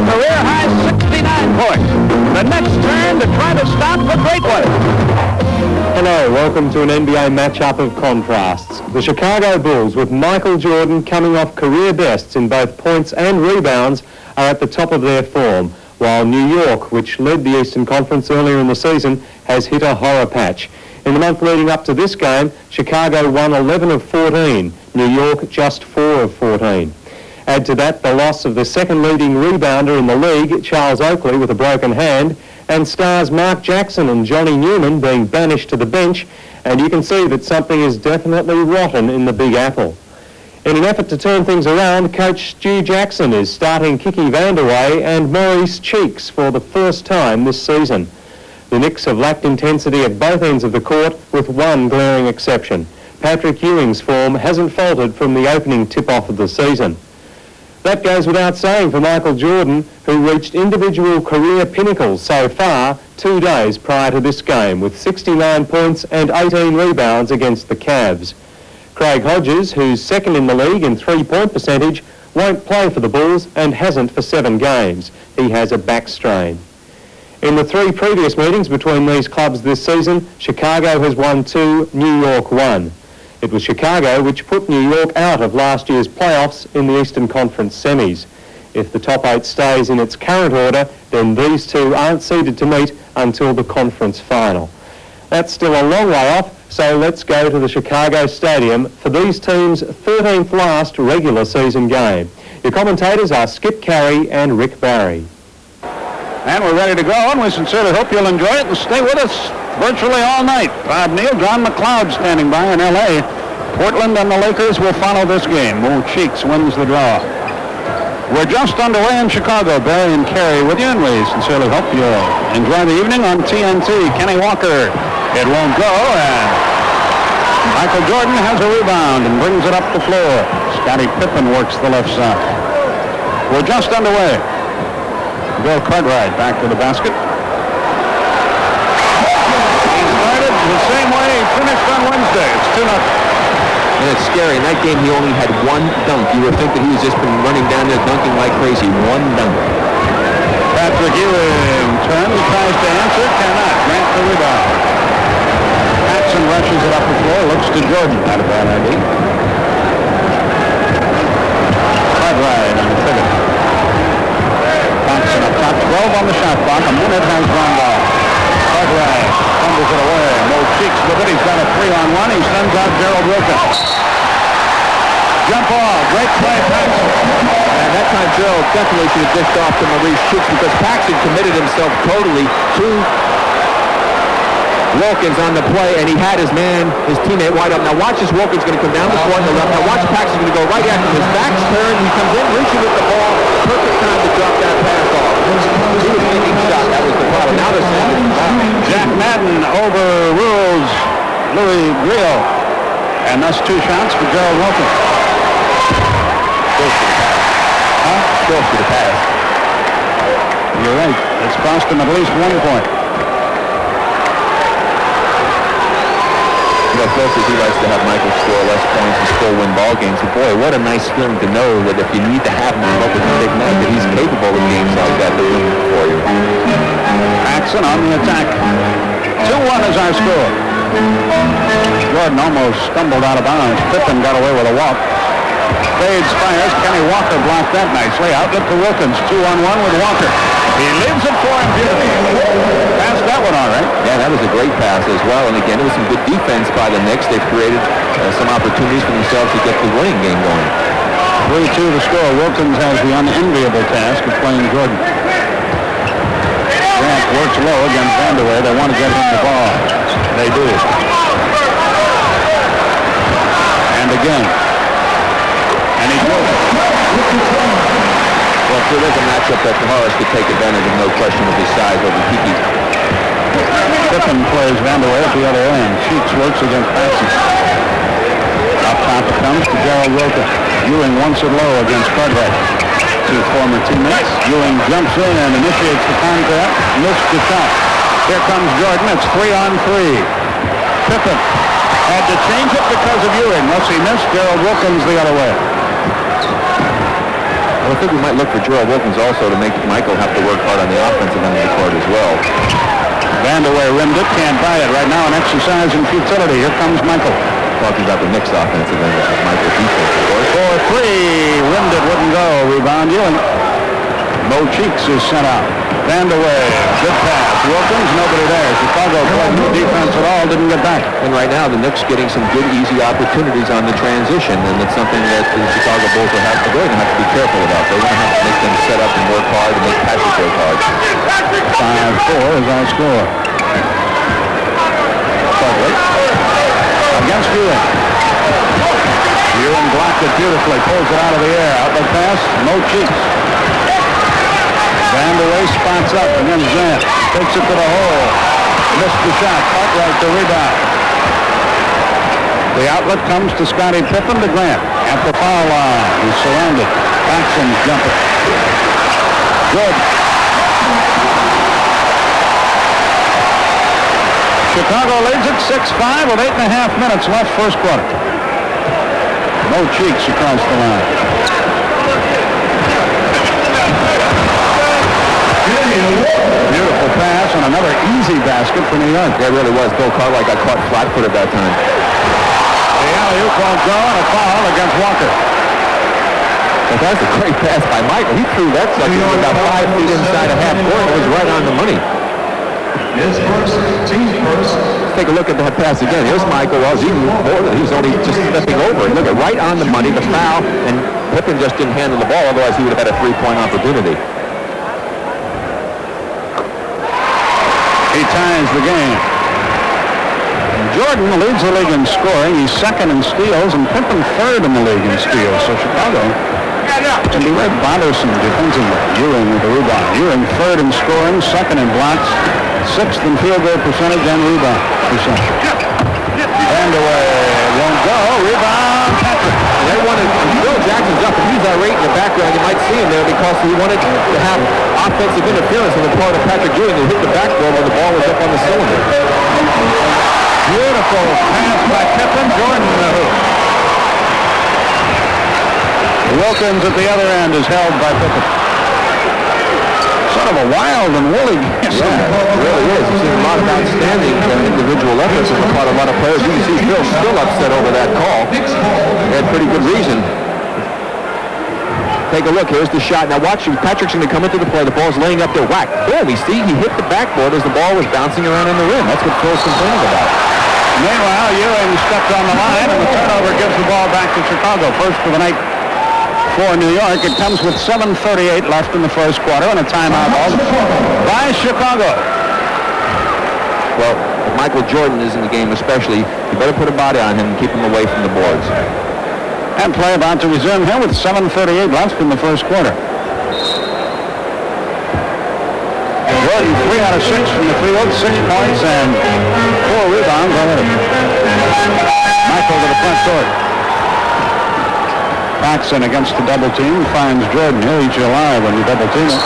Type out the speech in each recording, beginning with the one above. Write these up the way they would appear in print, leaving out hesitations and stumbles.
career-high 69 points. The Knicks turn to try to stop the great one. Hello, welcome to an NBA matchup of contrasts. The Chicago Bulls, with Michael Jordan coming off career bests in both points and rebounds, are at the top of their form, while New York, which led the Eastern Conference earlier in the season, has hit a horror patch. In the month leading up to this game, Chicago won 11 of 14, New York just 4 of 14. Add to that the loss of the second leading rebounder in the league, Charles Oakley, with a broken hand, and stars Mark Jackson and Johnny Newman being banished to the bench, and you can see that something is definitely rotten in the Big Apple. In an effort to turn things around, coach Stu Jackson is starting Kiki Vanderway and Maurice Cheeks for the first time this season. The Knicks have lacked intensity at both ends of the court, with one glaring exception. Patrick Ewing's form hasn't faltered from the opening tip-off of the season. That goes without saying for Michael Jordan, who reached individual career pinnacles so far 2 days prior to this game, with 69 points and 18 rebounds against the Cavs. Craig Hodges, who's second in the league in three-point percentage, won't play for the Bulls and hasn't for 7 games. He has a back strain. In the 3 previous meetings between these clubs this season, Chicago has won 2, New York 1. It was Chicago which put New York out of last year's playoffs in the Eastern Conference semis. If the top 8 stays in its current order, then these two aren't seeded to meet until the conference final. That's still a long way off, so let's go to the Chicago Stadium for these teams' 13th last regular season game. Your commentators are Skip Carey and Rick Barry. And we're ready to go, and we sincerely hope you'll enjoy it and stay with us virtually all night. Bob Neal, John McLeod standing by in L.A. Portland and the Lakers will follow this game. Mo Cheeks wins the draw. We're just underway in Chicago. Barry and Carey with you, and we sincerely hope you'll enjoy the evening on TNT. Kenny Walker, it won't go, and Michael Jordan has a rebound and brings it up the floor. Scottie Pippen works the left side. We're just underway. Bill Cartwright back to the basket. He started the same way he finished on Wednesday. It's 2-0. And it's scary. In that game, he only had one dunk. You would think that he was just been running down there dunking like crazy. One dunk. Patrick Ewing turns, tries to answer, cannot. Grant the rebound. Paxson rushes it up the floor, looks to Jordan. Not a bad idea. Cartwright on the pivot. Paxson up top, 12 on the shot clock. A minute has gone by. Cartwright fumbles it away. Mo Cheeks with it. He's got a 3-on-1. He sends out Gerald Wilkins. Jump ball. Great play, Paxson. And that time Gerald definitely should have dished off to Maurice Cheeks because Paxson committed himself totally to Wilkins on the play, and he had his man, his teammate, wide up. Now watch this. Wilkins going to come down the court on the left. Now watch Paxson going to go right after him. His back's turned. He comes in, reaching with the ball. Perfect time to drop that pass off. He was making shot. That was the problem. Now they're saying Jack Madden overrules Louis Grillo, and that's 2 shots for Gerald Wilkins. Close to the pass. You're right. It's cost him at least 1 point. As close as he likes to have Michael score less points and still win ball games. But boy, what a nice feeling to know that if you need to have him up with a big night, that he's capable of games like that to win for you. Paxson on the attack. 2-1 is our score. Jordan almost stumbled out of bounds. Pippen got away with a walk. Fades, fires. Kenny Walker blocked that nicely. Outlet to Wilkins. 2-on-1 with Walker. He leaves it for him beautifully. Passed that one all right. Yeah, that was a great pass as well. And again, it was some good defense by the Knicks. They've created some opportunities for themselves to get the winning game going. 3-2 the score. Wilkins has the unenviable task of playing Jordan. Grant works low against Vanderway. They want to get him the ball. They do. And again. And he goes. Well, if there is a matchup that Morris could take advantage of, no question, of his size over Kiki. Pippen plays Vanderway at the other end. Cheeks works against Paxson. Up top it comes to Gerald Wilkins. Ewing wants it low against Cartwright. 2 former teammates. Ewing jumps in and initiates the contact. Missed the shot. Here comes Jordan. It's 3-on-3. Pippen had to change it because of Ewing. Once he missed, Gerald Wilkins the other way. Well, I think we might look for Joel Wilkins also to make Michael have to work hard on the offensive end of the court as well. Vanderway rimmed it, can't buy it. Right now an exercise in futility. Here comes Michael. Talking about the Knicks offensive end, this is Michael's defense, of course. For three, rimmed it, wouldn't go. Rebound Ewing. Mo Cheeks is sent out. Vanderway, good pass. Wilkins, nobody there. Chicago played no defense at all, didn't get back. And right now, the Knicks getting some good, easy opportunities on the transition, and it's something that the Chicago Bulls will have to go and have to be careful about. They're going to have to make them set up and work hard and make Patrick work hard. 5-4 is our score. Butler against Ewing. Ewing blocked it beautifully, pulls it out of the air. Outlet pass, Mo Cheeks. Vanderway spots up against Grant. Takes it to the hole. Missed the shot. Cartwright the rebound. The outlet comes to Scottie Pippen to Grant. At the foul line. He's surrounded. Paxson's jumper. Good. Chicago leads at 6-5 with 8.5 minutes left first quarter. No Cheeks across the line. Beautiful pass and another easy basket for New York. Yeah, it really was. Bill Cartwright got caught flat-footed that time. The alley-oop won't go and a foul against Walker. But that's a great pass by Michael. He threw that sucker about 5 feet inside a half court. It was right on the money. Let's take a look at that pass again. Here's Michael. Well, he's only just stepping over it. Look at right on the money, the foul, and Pippen just didn't handle the ball. Otherwise, he would have had a three-point opportunity. He ties the game. Jordan leads the league in scoring. He's second in steals, and Pippen third in the league in steals. So Chicago can be very bothersome defensively. Ewing with the rebound. Ewing third in scoring, second in blocks, sixth in field goal percentage and rebound percentage. Vanderway won't go. Rebound. Patrick. They wanted Bill Jackson's up, and he's irate in the background. You might see him there because he wanted to have offensive interference on the part of Patrick Ewing, who hit the backboard when the ball was up on the cylinder. Beautiful pass by Pippen. Jordan in the hoop. Wilkins at the other end is held by Pippen. Sort of a wild and woolly game. Yeah, it really is. You've seen a lot of outstanding individual efforts on the part of a lot of players. You can see Bill still upset over that call. He had pretty good reason. Take a look. Here's the shot. Now watch. Patrick's going to come into the play. The ball's laying up there. Whack. Boom. You see, he hit the backboard as the ball was bouncing around in the rim. That's what Phil's complaining about. Meanwhile, Ewing stepped on the line, and the turnover gives the ball back to Chicago. First for the night for New York. It comes with 7:38 left in the first quarter, and a timeout by Chicago. Well, if Michael Jordan is in the game especially, you better put a body on him and keep him away from the boards. And play about to resume here with 7:38 left in the first quarter. Jordan 3 out of 6 from the field, 6 points and 4 rebounds already. Michael to the front court. Paxson against the double team finds Jordan. He'll eat you alive when you double team it.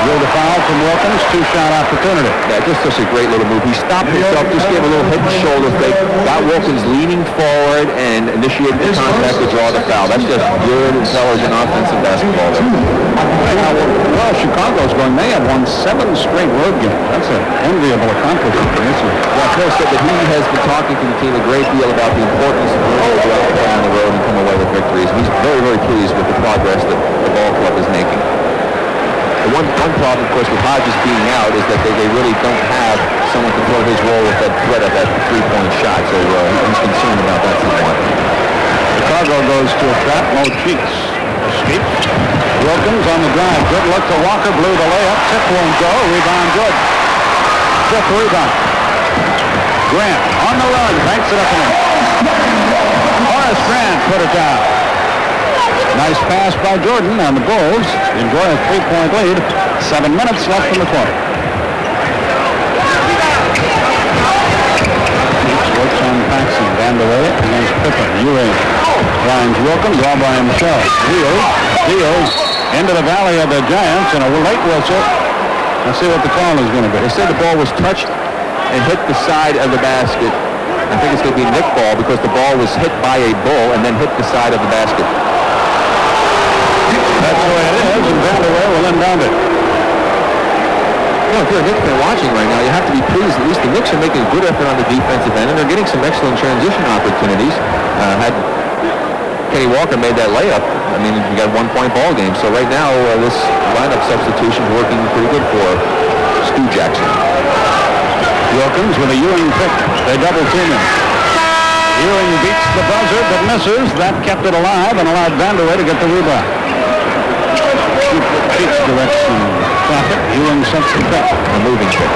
Drew the foul from Wilkins, 2-shot opportunity. Yeah, just such a great little move. He stopped himself, just gave a little head and shoulder fake, got Wilkins leaning forward and initiated the contact to draw the foul. That's just good, intelligent offensive basketball there. Well, Chicago's going, they have won 7 straight road games. That's an enviable accomplishment. Yeah, Phil said that he has been talking to the team a great deal about the importance of learning to go out and play on the road and come away with victories. He's very, very pleased with the progress that the ball club is making. The one problem, of course, with Hodges being out is that they really don't have someone to fill his role with that threat of that three-point shot. So he's concerned about that somewhat. Chicago goes to a trap. Mo Cheeks escapes. Wilkins on the drive. Good look to Walker. Blew the layup. Tip won't go. Rebound good. Fifth rebound. Grant on the run. Banks it up and in. Horace Grant put it down. Nice pass by Jordan, and the Bulls enjoy a 3-point lead. 7 minutes left in the quarter. Keeps works on Paxson. Vanderway against Pippen. Ewing finds Wilkins all by himself. Deals into the valley of the Giants, and a late whistle. Let's see what the call is going to be. They said the ball was touched and hit the side of the basket. I think it's going to be Knick ball because the ball was hit by a Bull and then hit the side of the basket. That That's the way it is, and Vanderweer will inbound it. You know, if you're a Knicks fan watching right now, you have to be pleased. At least the Knicks are making a good effort on the defensive end, and they're getting some excellent transition opportunities. Had Kenny Walker made that layup, I mean, you got 1-point ball game. So right now, this lineup substitution is working pretty good for Stu Jackson. Wilkins with a Ewing pick. They double team him. Ewing beats the buzzer but misses. That kept it alive and allowed Vanderweer to get the rebound. Cheeks directs the traffic. Ewing sets the pick. A moving pick.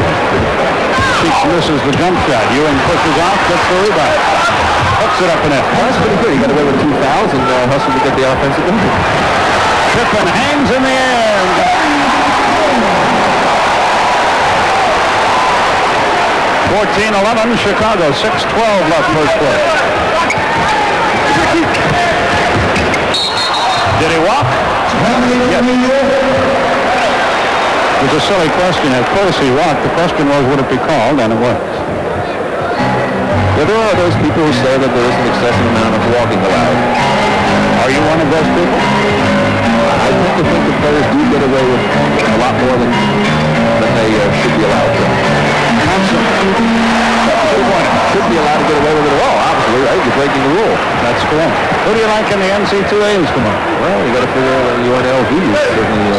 Cheeks misses the jump shot. Ewing pushes off, gets the rebound. Hooks it up in it. Well, that's pretty good. He got away with 2 fouls and hustled to get the offensive rebound. Pippen hangs in the air. 14-11, Chicago, 6:12 left first quarter. Did he walk? Yes. It was a silly question. Of course he walked. The question was, would it be called? And it was. Well, there are those people who say that there is an excessive amount of walking allowed. Are you one of those people? I tend to think that players do get away with a lot more than they should be allowed to. Should be allowed to get away with it at all, obviously, right? You're breaking the rule. That's correct. Who do you like in the NC2As tomorrow? Well, you got to figure out UNLV is certainly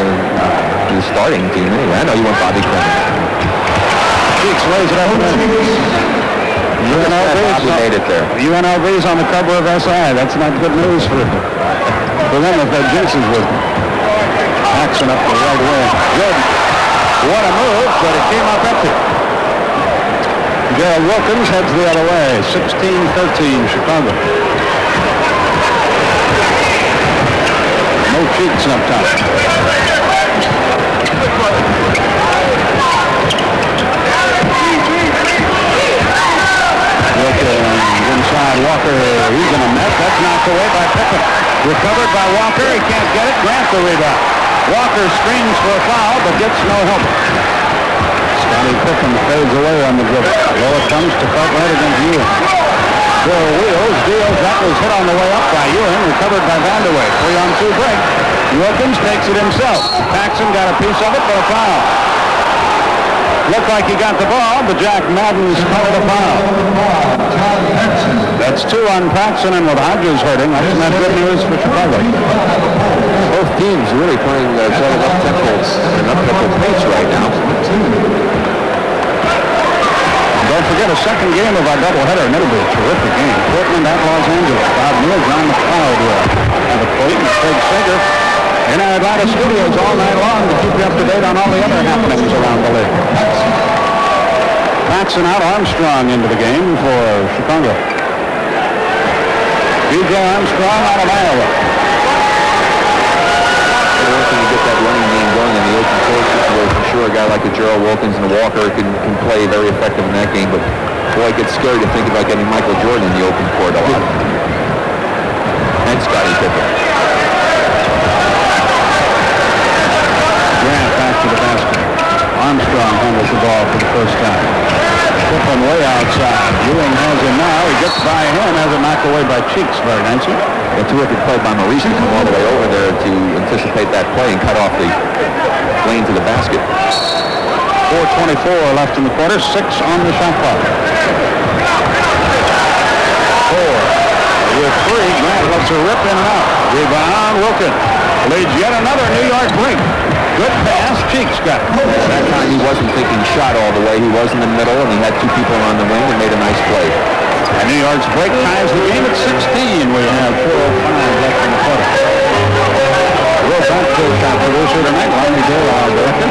the starting team anyway. I know you want Bobby Clemens. Cheeks lays it up. UNLV's on the cover of SI. That's not good news for them if that jinxes with Paxson up the right way. Good. What a move, but it came up empty. Gerald Wilkins heads the other way. 16-13 Chicago. No Cheeks up top. Inside Walker, he's in a mess. That's knocked away by Pippen. Recovered by Walker, he can't get it. Grant the rebound. Walker screams for a foul, but gets no help. Scotty Pippen fades away on the dribble. Lower comes to Cartwright against Ewing. Bill Wheels deals. That was hit on the way up by Ewing, recovered by Vanderweer. 3-on-2 break. Wilkins takes it himself. Paxson got a piece of it, but a foul. Looked like he got the ball, but Jack Madden's called a foul. That's 2 on Paxson, and with Hodges hurting, that's not good news for Chicago. Both teams really playing quite an up-tempo pace right now. Don't forget a second game of our doubleheader, and it'll be a terrific game. Portland at Los Angeles. Bob Neal, John McLeod have a plate, and Craig Sager in our Atlanta studios all night long to keep you up to date on all the other happenings around the league. Paxson out, Armstrong into the game for Chicago. B.J. Armstrong out of Iowa. When you get that running game going in the open court situation, sure, a guy like a Gerald Wilkins and a Walker can play very effective in that game, but boy, it gets scary to think about getting Michael Jordan in the open court a lot. And Scotty Pippen. Grant back to the basket. Armstrong handles the ball for the first time. Pippen way outside. Ewing has him now. He gets by him, has it knocked away by Cheeks very nicely. A terrific play by Maurice to come all the way over there to anticipate that play and cut off the lane to the basket. 4:24 left in the quarter. 6 on the shot clock. 4. With 3, Grant lets her rip in and out. Rebound, Wilkins. Leads yet another New York break. Good pass, Cheeks got it. That time he wasn't thinking shot all the way. He was in the middle, and he had 2 people on the wing and made a nice play. And New York's break ties the game at 16. We have 4:05 left in the quarter. We're back to our producer tonight, Lonnie Dill, our director.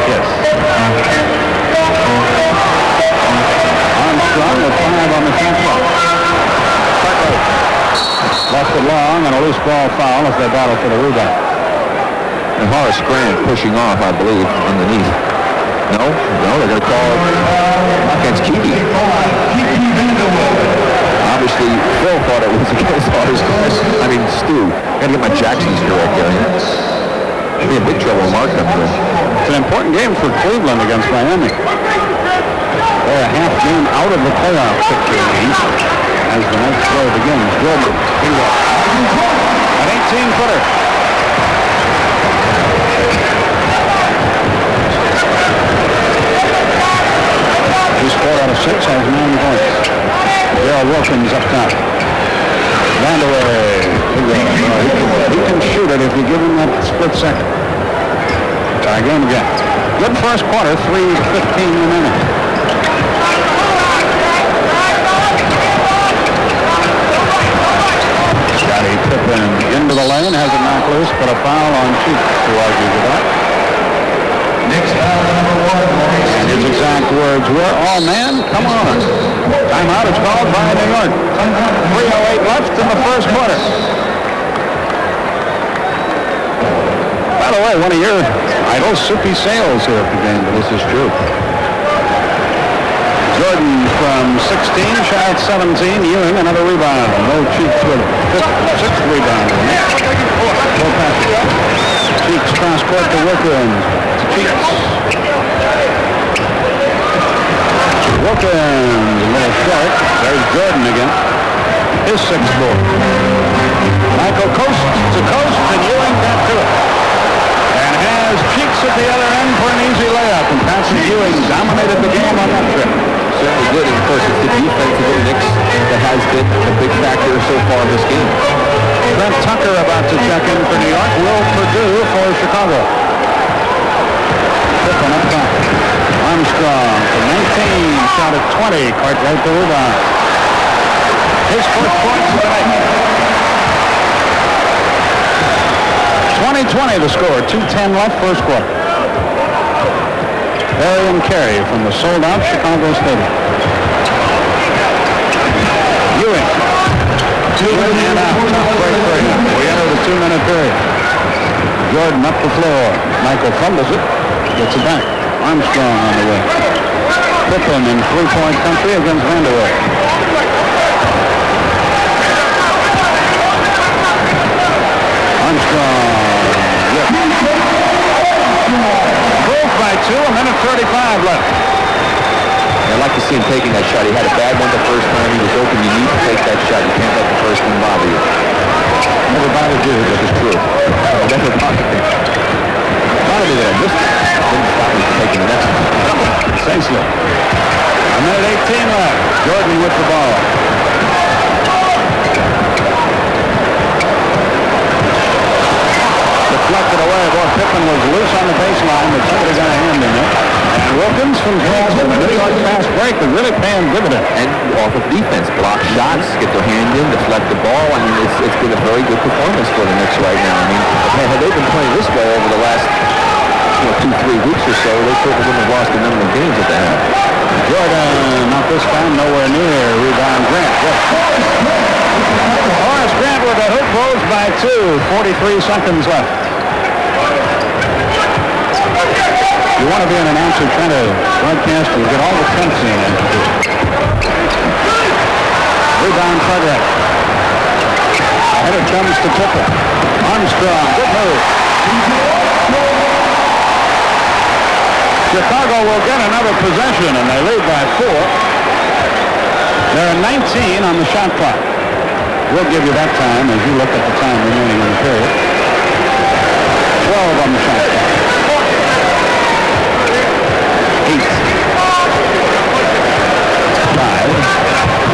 Yes. Armstrong with 5 on the shot clock. Left it long and a loose ball foul as they battle for the rebound. And Horace Grant pushing off, I believe, underneath. No, they're going to call it against Kiki. Obviously, Phil thought it was against Horace Grant. I mean, Stu. Got to get my Jacksons correct there. Should be in big trouble marking up there. It's an important game for Cleveland against Miami. They're a half game out of the playoff picture as the next play begins. Jordan. A An 18-footer. He's 4 out of 6, has 9 points. Darrell Wilkins up top. Vandeweghe. He can shoot it if you give him that split second. Try again. Good first quarter, 3:15 remaining. Scottie Pippen into the lane, has it knocked loose, but a foul on Cheeks, who argues with that. Knicks foul number 1. And his exact words were, "Oh man, come on." Timeout is called by New York. 3:08 left in the first quarter. By the way, one of your idols, Soupy Sales, here at the game. This is true. Jordan from 16, shot 17. Ewing, another rebound. No Cheeks with sixth rebound. Cheeks cross court to Wilkins. Cheeks. Wilkins, a little short. There's Jordan again. His sixth ball. Michael coast to coast, and Ewing got to it. And has Cheeks at the other end for an easy layup. And Patrick Ewing dominated the game on that trip. Certainly good, and of course it's the defense of the Knicks that has been a big factor so far in this game. Brent Tucker about to check in for New York. Will Purdue for Chicago. Pippen up top. Armstrong from 19, shot at 20. Cartwright the rebound. His first points of the night. 20-20 the score. 2:10 left first quarter. Perry and Carey from the sold-out Chicago Stadium. Ewing. And out. Tough break for him. We enter the 2-minute period. Jordan up the floor. Michael fumbles it. Gets it back. Armstrong on the way. Pippen in three-point country against Vandeweghe. Armstrong. Yes. Bulls by 2, a minute 35 left. I'd like to see him taking that shot. He had a bad one the first time. He was open. You need to take that shot. You can't let the first one bother you. Never bothered you, this is true. Never bothered me. Bothered me that I missed it. Didn't stop me from taking the next one. Essentially. A minute 18 left. Jordan with the ball. Deflected away. Boy, Pippen was loose on the baseline, but somebody got a hand in it. And Wilkins from Boston, a New York fast break is really paying dividends. And off of defense, block shots, get their hand in, deflect the ball. I mean, it's been a very good performance for the Knicks right now. I mean, had they been playing this way over the last 2-3 weeks or so, they certainly wouldn't have lost the number of games that they have. Jordan, not this time, nowhere near. Rebound Grant. Yes. Horace Grant with a hoop, Bulls by 2. 43 seconds left. You want to be an announcer trying to broadcast and get all the temps in. Rebound Frederick. Ahead it comes to Pippen. Armstrong, good move. Chicago will get another possession, and they lead by 4. There are 19 on the shot clock. We'll give you that time as you look at the time remaining in the period. 12 on the shot clock. 8, 5,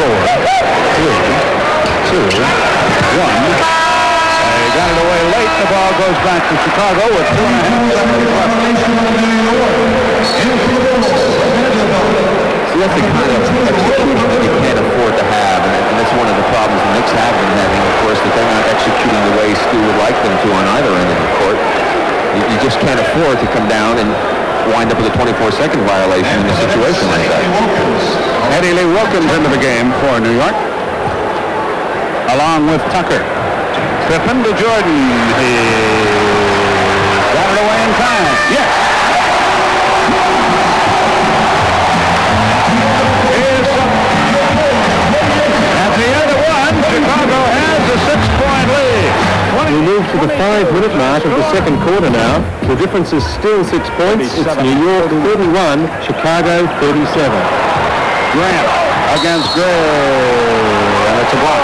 4, 3, 2, 1. They got it away late. The ball goes back to Chicago with 2.5 seconds left. See, that's the kind of execution that you can't afford to have, and that's one of the problems the Knicks have been having, of course, that they're not executing the way Stu would like them to on either end of the court. You just can't afford to come down and wind up with a 24-second violation in a situation like that. Eddie Lee Wilkins into the game for New York, along with Tucker. Pippen to Jordan. He got it away in time. Yes. At the end of 1, Chicago has a 6-point lead. We move to the 5-minute mark of the second quarter now. The difference is still 6 points. It's New York 31, Chicago 37. Grant against Gray. And it's a block.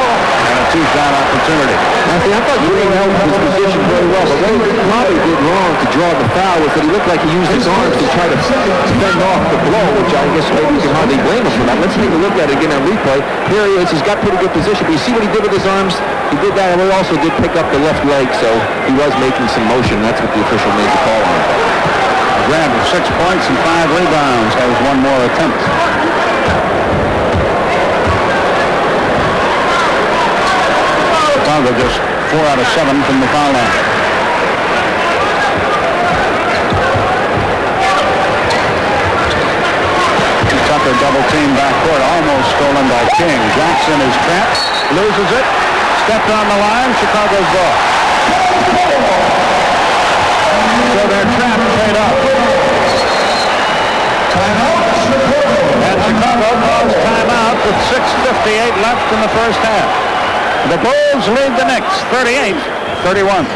And it's two-shot opportunity. Now, see, I thought Green held his position very well, but what he probably did wrong to draw the foul was that he looked like he used his arms to try to fend off the blow, which I guess maybe you can hardly blame him for that. Let's take a look at it again on replay. Here he is. He's got pretty good position, but you see what he did with his arms? He did that, and he also did pick up the left leg, so he was making some motion. That's what the official made the call on. Grant with 6 points and 5 rebounds. That was one more attempt. Chicago just 4 out of 7 from the foul line. Tucker double team backcourt, almost stolen by King. Jackson is trapped, loses it, stepped on the line, Chicago's ball. So their trap paid off. And Chicago calls timeout with 6:58 left in the first half. The Bulls lead the Knicks 38-31.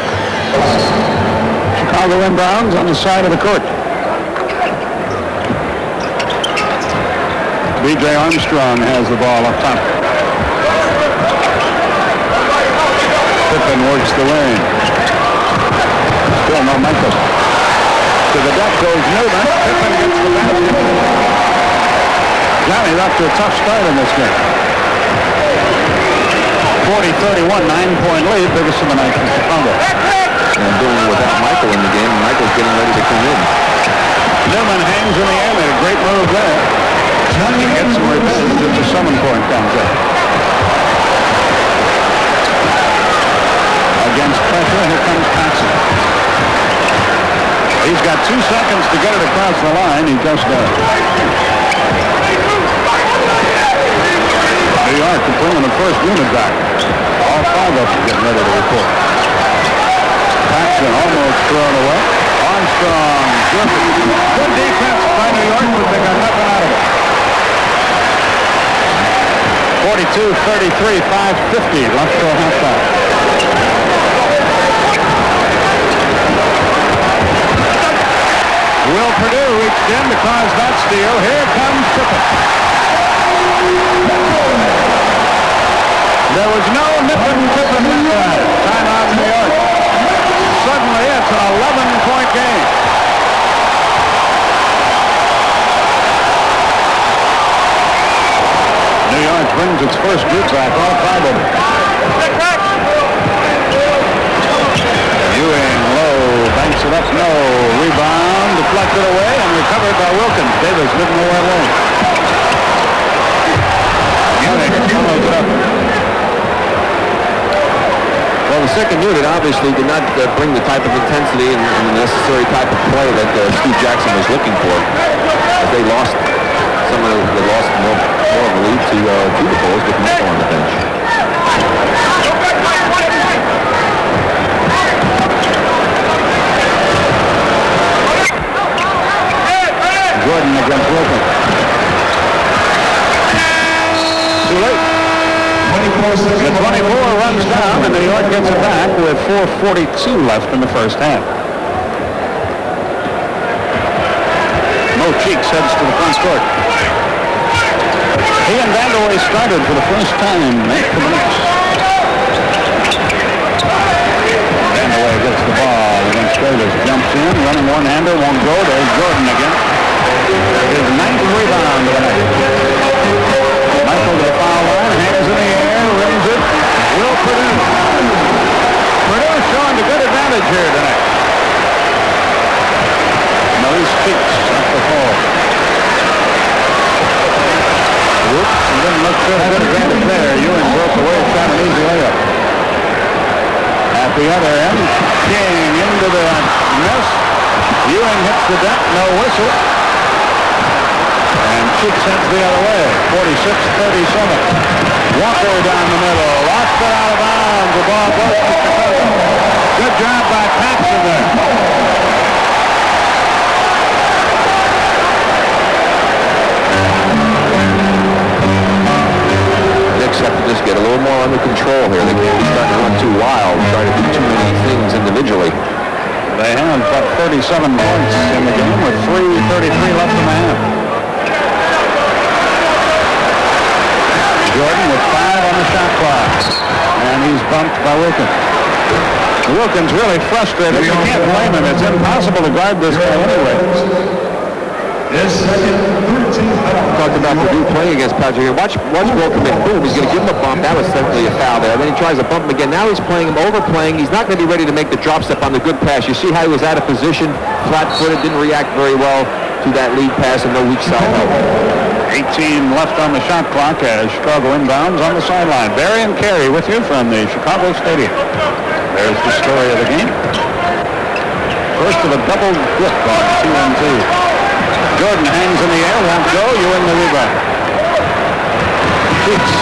Chicago inbounds on the side of the court. B.J. Armstrong has the ball up top. Pippen works the lane. Still no Michael. To the deck goes Newman. Pippen gets the basket. Johnny's off to a tough start in this game. 40-31, 9-point lead, biggest of the night for Chicago. And doing it without Michael in the game, and Michael's getting ready to come in. Newman hangs in the air, made a great move there. Johnny gets some revenge if the summon point comes up. Against pressure, here comes Paxson. He's got 2 seconds to get it across the line. He just does. New York is bringing the first unit back. All 5 of them getting ready to report. Paxson almost thrown away. Armstrong, good defense by New York, but they got nothing out of it. 42-33, 5:50 left till halftime. Will Purdue reached in to cause that steal. Here comes Pippen. There was no nipping Pippen that time. Timeout New York. Suddenly it's an 11-point game. New York brings its first group back, all 5 of them. Ewing, low, banks it up, no. Rebound, deflected away, and recovered by Wilkins. Davis didn't know where it went. Ewing follows it up. Well, the second unit obviously did not bring the type of intensity and the necessary type of play that Steve Jackson was looking for. As they lost they lost more of a lead to the Bulls with Michael on the bench. Jordan against Wilkins. Too late. The 24 runs down, and New York gets it back with 4:42 left in the first half. Mo Cheeks heads to the front court. He and Vandeweghe started for the first time for the Knicks. Vandeweghe gets the ball against Davis. Jumps in, running one-hander, won't go. There's Jordan again. His 9th rebound of the night. Michael to the foul line, hands in the air, rings it. Will Purdue. Purdue showing a good advantage here tonight. Maurice Cheeks at the fall. Whoops, he didn't look good. Good advantage there. Ewing broke away, shot an easy layup. At the other end, King into the mess. Ewing hits the deck, no whistle. And Cheeks heads the other way, 46-37. Walker down the middle, lost it out of bounds. The ball goes to Chicago. Good job by Paxson there. Knicks have to just get a little more under control here. They can't be starting to run too wild, trying to do too many things individually. They have about 37 points in the game with 3:33 left in the half. Jordan with 5 on the shot clock. And And he's bumped by Wilkins. Wilkins really frustrated. You can't blame him. It's impossible to guard this guy anyway. Talked about Purdue playing against Patrick. Watch Wilkins. Boom, he's going to give him a bump. That was simply a foul there. Then he tries to bump him again. Now he's playing him, overplaying. He's not going to be ready to make the drop step on the good pass. You see how he was out of position, flat-footed, didn't react very well to that lead pass and no weak side help. 18 left on the shot clock as Chicago inbounds on the sideline. Barry and Carey with you from the Chicago Stadium. There's the story of the game. First of a double dip on 2-2. Jordan hangs in the air, won't go. You win the rebound. Keats.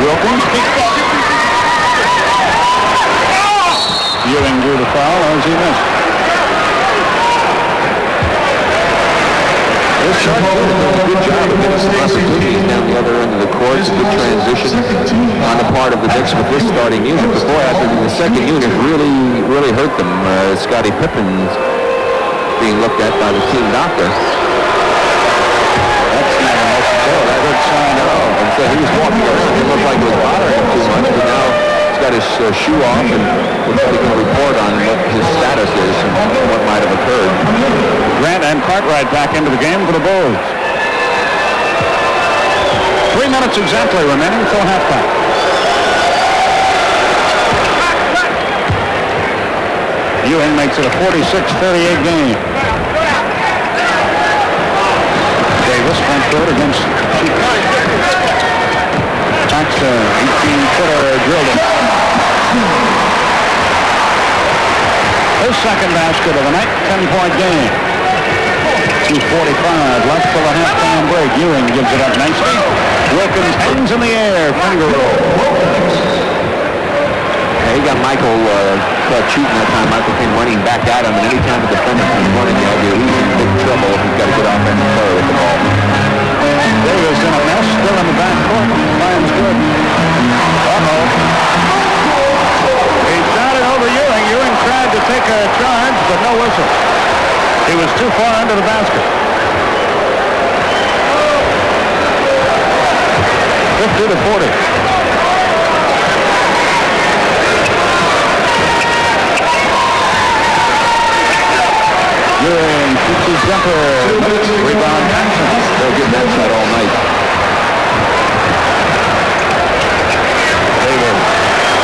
Wilkins. Ewing drew the foul as he missed. This shot does a good job of getting some opportunities down the other end of the court. It's a good transition on the part of the Knicks with this starting unit. But boy, after the second unit really hurt them. Scottie Pippen's being looked at by the team doctor. That's not a good sign at all. And so he was walking around. It looked like it was bothering him too much, but now he's got his shoe off, and we're probably going to report on what his status is and what might have occurred. Grant and Cartwright back into the game for the Bulls. 3 minutes exactly remaining until halftime. Ewing makes it a 46-38 game. Davis front court against Chico. Tax 18-footer drilled him. His second basket of the night, 10-point game. 2:45 left for the halftime break. Ewing gives it up nicely. Wilkins hangs in the air, finger roll. He got Michael caught shooting that time. Michael came running back at him, and any time the defender comes running, you're in big trouble if he's got a good offensive player with the ball. Davis in a mess, still in the back court. Finds good. Uh-oh. He shot it over Ewing. Ewing tried to take a charge, but no whistle. He was too far into the basket. 50-40. Ewing shoots his jumper. Rebound Jackson. They'll get that shot all night. Davis.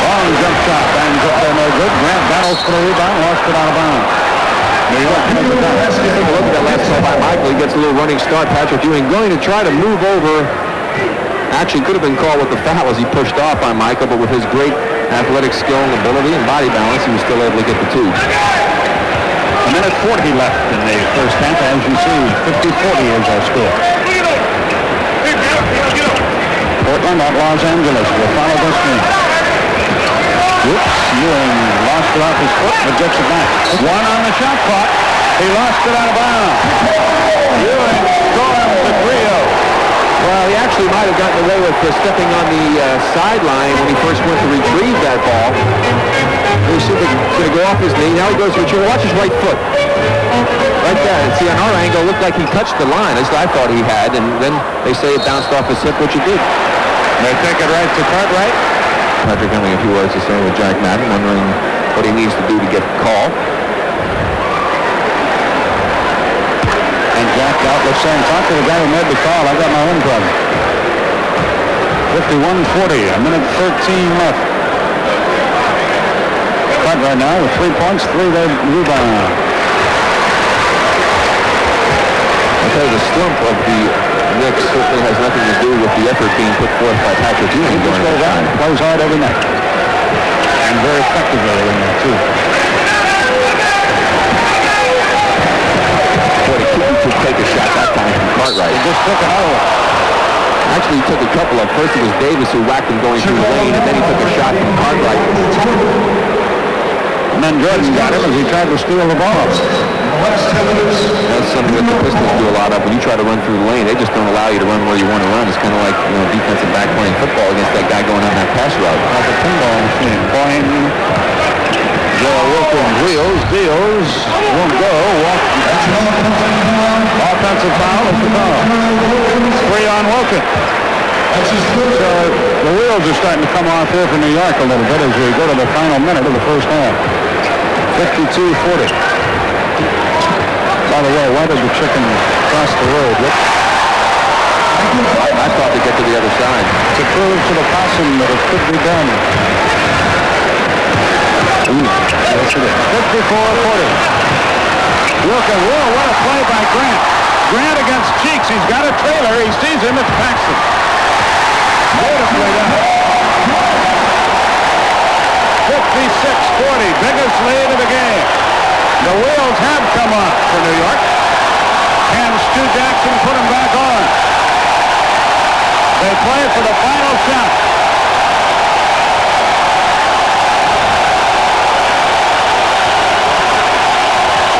Long jump shot. Bangs up there, no good. Grant battles for the rebound. Lost it out of bounds. New York has it down. Take a look at that last call by Michael. He gets a little running start. Patrick Ewing going to try to move over. Actually could have been called with the foul as he pushed off on Michael, but with his great athletic skill and ability and body balance, he was still able to get the two. A minute 40 left in the first half. As you see, 50-40 is our score. Portland at Los Angeles will follow this game. Whoops, Ewing lost it off his foot, but gets it back. One on the shot clock. He lost it out of bounds. Ewing storms the trio. Well, he actually might have gotten away with stepping on the sideline when he first went to retrieve that ball. You see it's going to go off his knee. Now he goes to retrieve. Watch his right foot. Right there. And see, on our angle, it looked like he touched the line, as I thought he had. And then they say it bounced off his hip, which it did. They take it right to Cartwright. Patrick having a few words to say with Jack Madden, wondering what he needs to do to get the call. And Jack Doubtless saying, talk to the guy who made the call. I got my own problem. 51-40, a minute 13 left. Right now with 3 points, 3 rebounds. I'll tell you, the slump of the Knicks certainly has nothing to do with the effort being put forth by Patrick Ewing. He just goes out and plays hard every night. And very effectively every night, too. Boy, the kid to take a shot that time from Cartwright. He just took another one. Actually, he took a couple of. First it was Davis who whacked him going through the lane, and then he took a shot from Cartwright. And then Jordan got him as he tried to steal the ball. That's something that the Pistons do a lot of. When you try to run through the lane, they just don't allow you to run where you want to run. It's kind of like, defensive back playing football against that guy going on that pass route. Like a pinball machine. Boing. Joe Wilkins wheels, deals, won't go. Offensive foul is the call. 3 on Wilkins. So the wheels are starting to come off here for New York a little bit as we go to the final minute of the first half. 52-40. By the way, why did the chicken cross the road? I thought they'd get to the other side. To prove to the possum that it could be done. Yes, it is. 54-40. Wilkin, whoa, what a play by Grant. Grant against Cheeks. He's got a trailer. He sees him. It's Paxton. Beautifully done. 56-40. Biggest lead of the game. The wheels have come off for New York. Can Stu Jackson put them back on? They play for the final shot.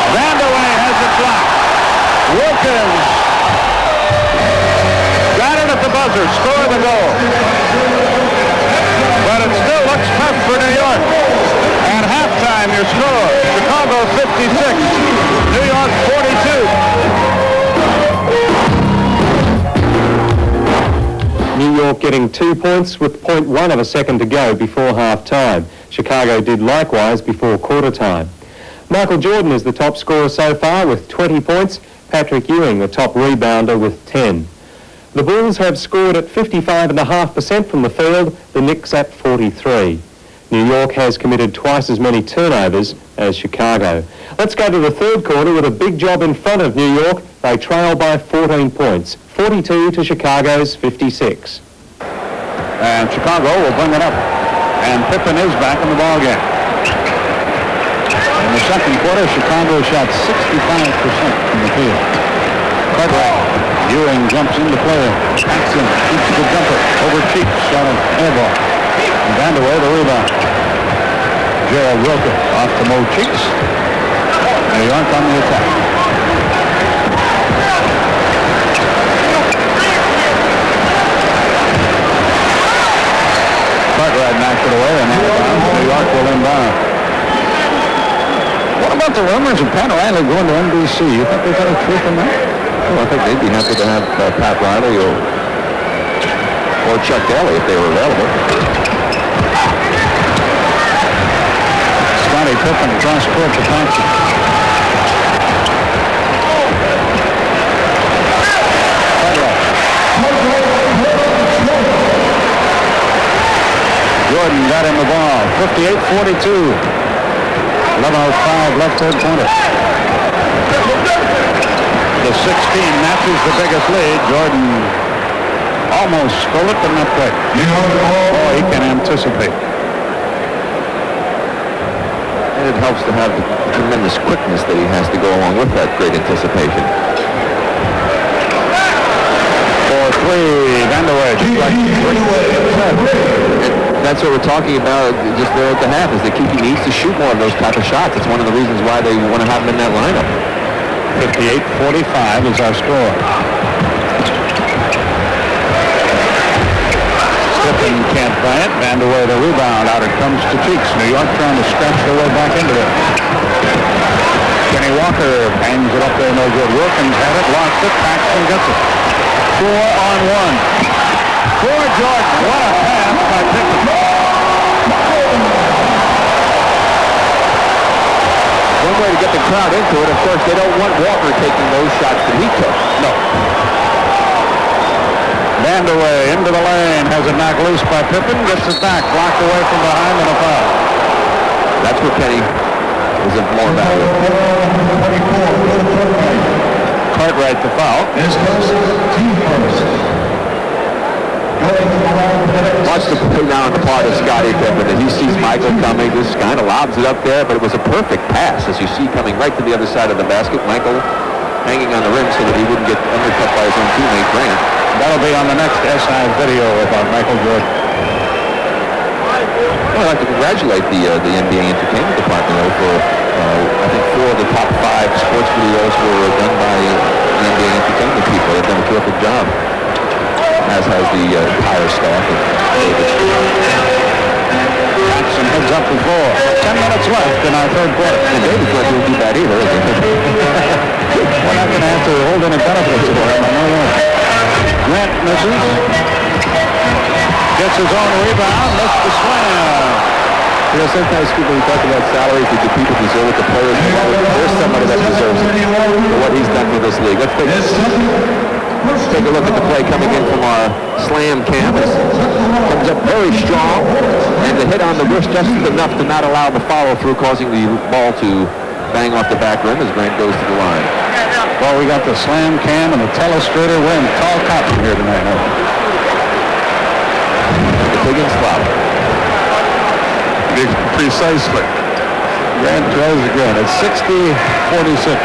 Vandeweghe has it blocked. Wilkins got it at the buzzer, score the goal. But it still looks tough for New York. At halftime, your score, Chicago 56, New York 42. New York getting 2 points with 0.1 of a second to go before half-time. Chicago did likewise before quarter-time. Michael Jordan is the top scorer so far with 20 points. Patrick Ewing, the top rebounder, with 10. The Bulls have scored at 55.5% from the field, the Knicks at 43. New York has committed twice as many turnovers as Chicago. Let's go to the third quarter with a big job in front of New York. They trail by 14 points, 42 to Chicago's 56. And Chicago will bring it up. And Pippen is back in the ballgame. In the second quarter, Chicago shot 65% from the field. Cartwright. Ewing jumps into play. Paxton keeps the jumper over Cheeks. Shot an air ball. And Vandeweghe the rebound. Gerald Wilker off to Mo Cheeks. New York on the attack. Cartwright knocks it away and New York will inbound. What about the rumors of Pat Riley going to NBC? You think there's any truth in that? Well, I think they'd be happy to have Pat Riley or Chuck Daly if they were available. Scottie Pippen cross court to Paxton. Jordan got him the ball. 58-42. 11:05 left, third quarter. The 16 matches the biggest lead. Jordan almost stole it, but not quite. Oh, he can anticipate. And it helps to have the tremendous quickness that he has to go along with that great anticipation. 4-3, Vandeweghe. That's what we're talking about just there at the half, is that he needs to shoot more of those type of shots. It's one of the reasons why they want to have him in that lineup. 58-45 is our score. Pippen can't buy it. Vandeweghe the rebound. Out it comes to Cheeks. New York trying to scratch their way back into it. Kenny Walker bangs it up there, no good. Wilkins had it, lost it. Paxton gets it. 4-on-1. For Jordan. What a pass by Pippen. One way to get the crowd into it, of course, they don't want Walker taking those shots that he took. No. Vandeweghe into the lane, has it knocked loose by Pippen, gets it back, blocked away from behind and a foul. That's where Kenny is of more value. Cartwright the foul. Watch the play now on the part of Scottie Pippen. As he sees Michael coming, just kind of lobs it up there, but it was a perfect pass, as you see, coming right to the other side of the basket. Michael hanging on the rim so that he wouldn't get undercut by his own teammate, Grant. That'll be on the next SI video about Michael Jordan. Well, I'd like to congratulate the NBA Entertainment Department for, I think, 4 of the top 5 sports videos were done by the NBA Entertainment people. They've done a terrific job, as has the entire staff of David. Jackson heads up the floor. 10 minutes left in our third quarter. And David's not going to do that either, is he? We're not going to have to hold any benefits for him, I know that. Grant misses. Gets his own rebound. Missed the slam. You know, sometimes people, when you talk about salaries, do people deserve it? The players, there's somebody that deserves it for what he's done for this league. Let's take a look at the play coming in from our slam canvas. Comes up very strong, and the hit on the wrist just enough to not allow the follow-through, causing the ball to bang off the back rim as Grant goes to the line. Well, we got the slam cam and the telestrator. We're in tall cotton here tonight. The Higgins flop. Precisely. Grant throws again. It's 60-46.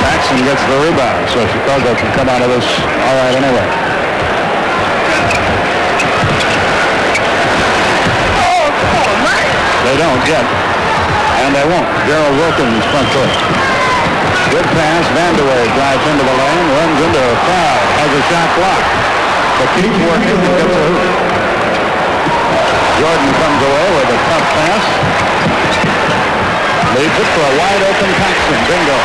Jackson gets the rebound, so Chicago can come out of this all right anyway. They don't yet, and they won't. Gerald Wilkins front court. Good pass. Vanderway drives into the lane, runs into a crowd, has a shot blocked, but keeps working and gets a hoop. Jordan comes away with a tough pass. Leads it for a wide open Paxson. Bingo.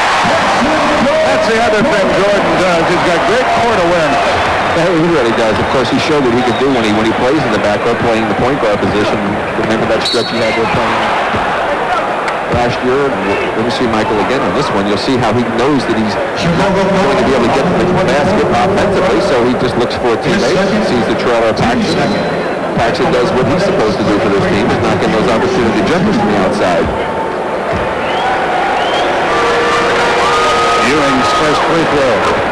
That's the other thing Jordan does. He's got great court awareness. Yeah, he really does. Of course, he showed what he could do when he plays in the backcourt, playing the point guard position. Remember that stretch he had there playing last year? Let me see Michael again on this one. You'll see how he knows that he's not going to be able to get to the basket offensively, so he just looks for a teammate, sees the trailer of Paxson. Paxson does what he's supposed to do for this team, is not getting those opportunity jumpers from the outside. Ewing's first free throw.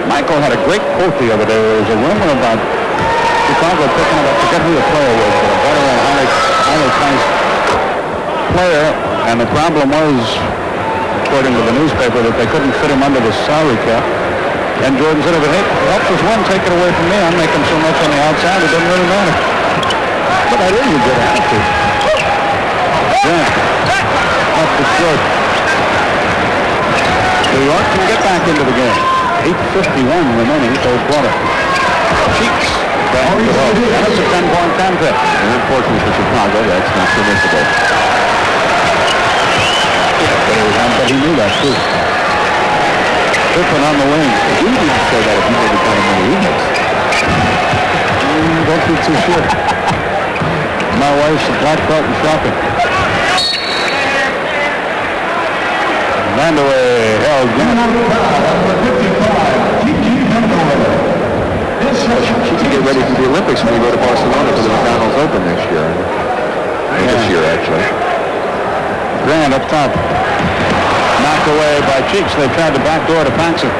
Michael had a great quote the other day. There was a rumor about Chicago picking up, I forget who the player was, but a veteran, highly priced player, and the problem was, according to the newspaper, that they couldn't fit him under the salary cap. And Jordan said, if it helps us win, take it away from me. I'm making so much on the outside, it doesn't really matter. But that is a good attitude. Grant, off the short. New York can get back into the game. 8:51 remaining, third quarter. Cheeks back to the hook. And it's a 10-point contest. And unfortunately for Chicago, that's not permissible. But he knew that, too. Pippen on the wing. We didn't say that if he made the kind of money he makes. Don't be too sure. My wife's a black belt in shopping. Vanderway held She can get ready for the Olympics when we go to Barcelona for the McDonald's Open next year. This year, actually. Grant up top. Knocked away by Cheeks. They tried to backdoor to Paxson.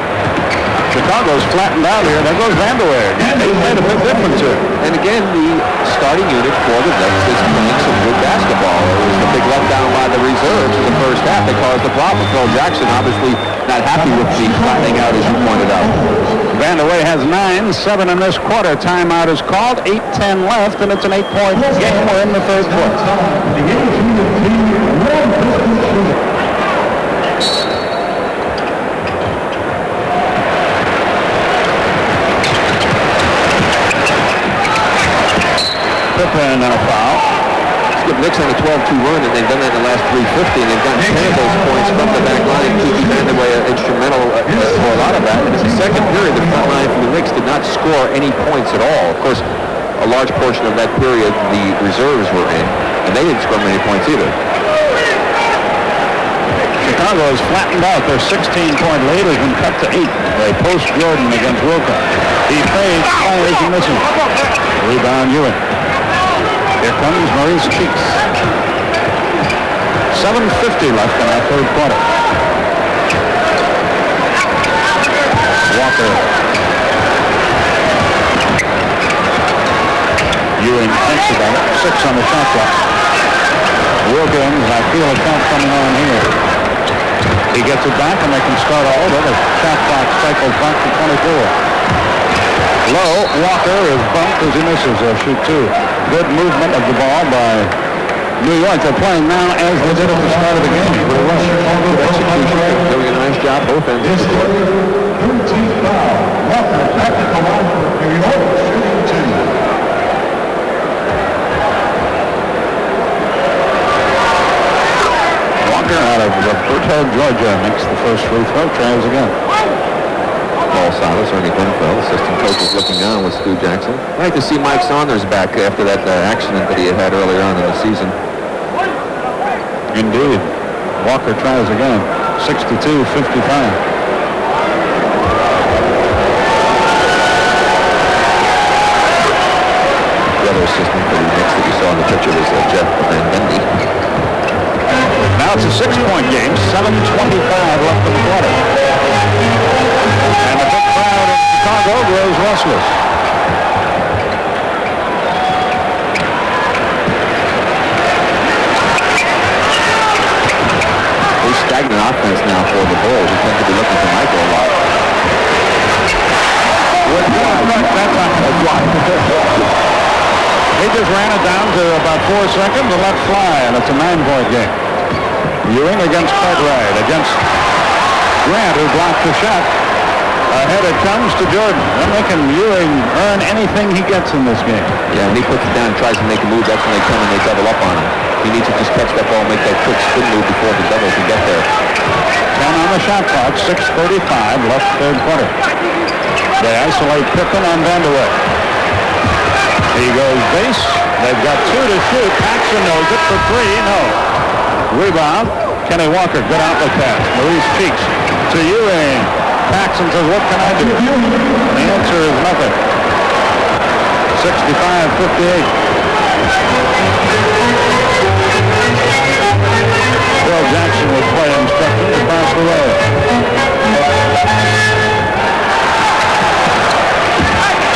Chicago's flattened out here. There goes Vanderway again. He's made a big difference here. And again, the starting unit for the Knicks is playing some good basketball. It was the big letdown by the reserves in the first half that caused the problem. Phil Jackson obviously not happy with the flattening out, as you pointed out. Vanderway has 9, 7 in this quarter. Timeout is called. 8:10 left, and it's an 8-point game. We're in the third quarter. Pippen and a foul. The Knicks on a 12-2 run, and they've done that in the last 350, and they've gotten 10 of those points from the back line. Kiki Vanderway instrumental for a lot of that. And in the second period, the front line from the Knicks did not score any points at all. Of course, a large portion of that period, the reserves were in, and they didn't score many points either. Chicago is flattened out. Their 16-point lead has been cut to 8. They post Jordan against Wilcox. He fades, fires, and misses. Rebound Ewing. Here comes Maurice Cheeks. 7:50 left in our third quarter. Walker. Ewing thinks about it. 6 on the shot clock. Wilkins, I feel a count coming on here. He gets it back and they can start all over. The shot clock cycles back to 24. Low, Walker is bumped as he misses. They'll shoot 2. Good movement of the ball by New York. They're playing now as they did at the start of the game. Pretty well. Good execution. Doing a nice job both ends of the court. Walker back at the line for New York, shooting 2. Georgia makes the first free throw, tries again. Paul Silas, Ernie Benfeld, assistant coach, is looking on with Stu Jackson. I'd like to see Mike Saunders back after that accident that he had earlier on in the season. Indeed. Walker tries again. 62-55. Assistant for the Knicks that you saw in the picture was Jeff Van Gundy. Now it's a 6-point game, 7:25 left in the quarter. And the big crowd in Chicago grows restless. Pretty stagnant offense now for the Bulls. We tend to be looking for Michael a lot. He just ran it down to about 4 seconds and let fly, and it's a 9-point game. Ewing against Cartwright, against Grant, who blocked the shot. Ahead it comes to Jordan. They're making Ewing earn anything he gets in this game. Yeah, when he puts it down and tries to make a move, that's when they come and they double up on him. He needs to just catch that ball and make that quick spin move before the double can get there. 10 on the shot clock, 6:35 left third quarter. They isolate Pippen on Vanderway. He goes base. They've got 2 to shoot. Paxson knows it for 3. No. Rebound. Kenny Walker. Good outlet pass. Maurice Cheeks to Ewing. Paxson says, what can I do? And the answer is nothing. 65-58. Bill Jackson with play instructions across the road.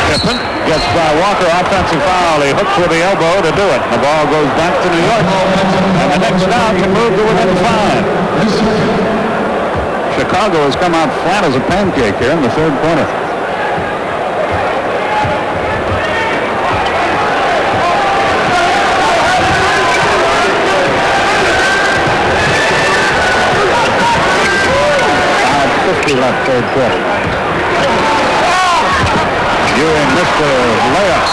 Pippen gets by Walker, offensive foul. He hooks with the elbow to do it. The ball goes back to New York. And the Knicks now can move to within 5. Chicago has come out flat as a pancake here in the third quarter. Left third quarter. Ewing missed the layup.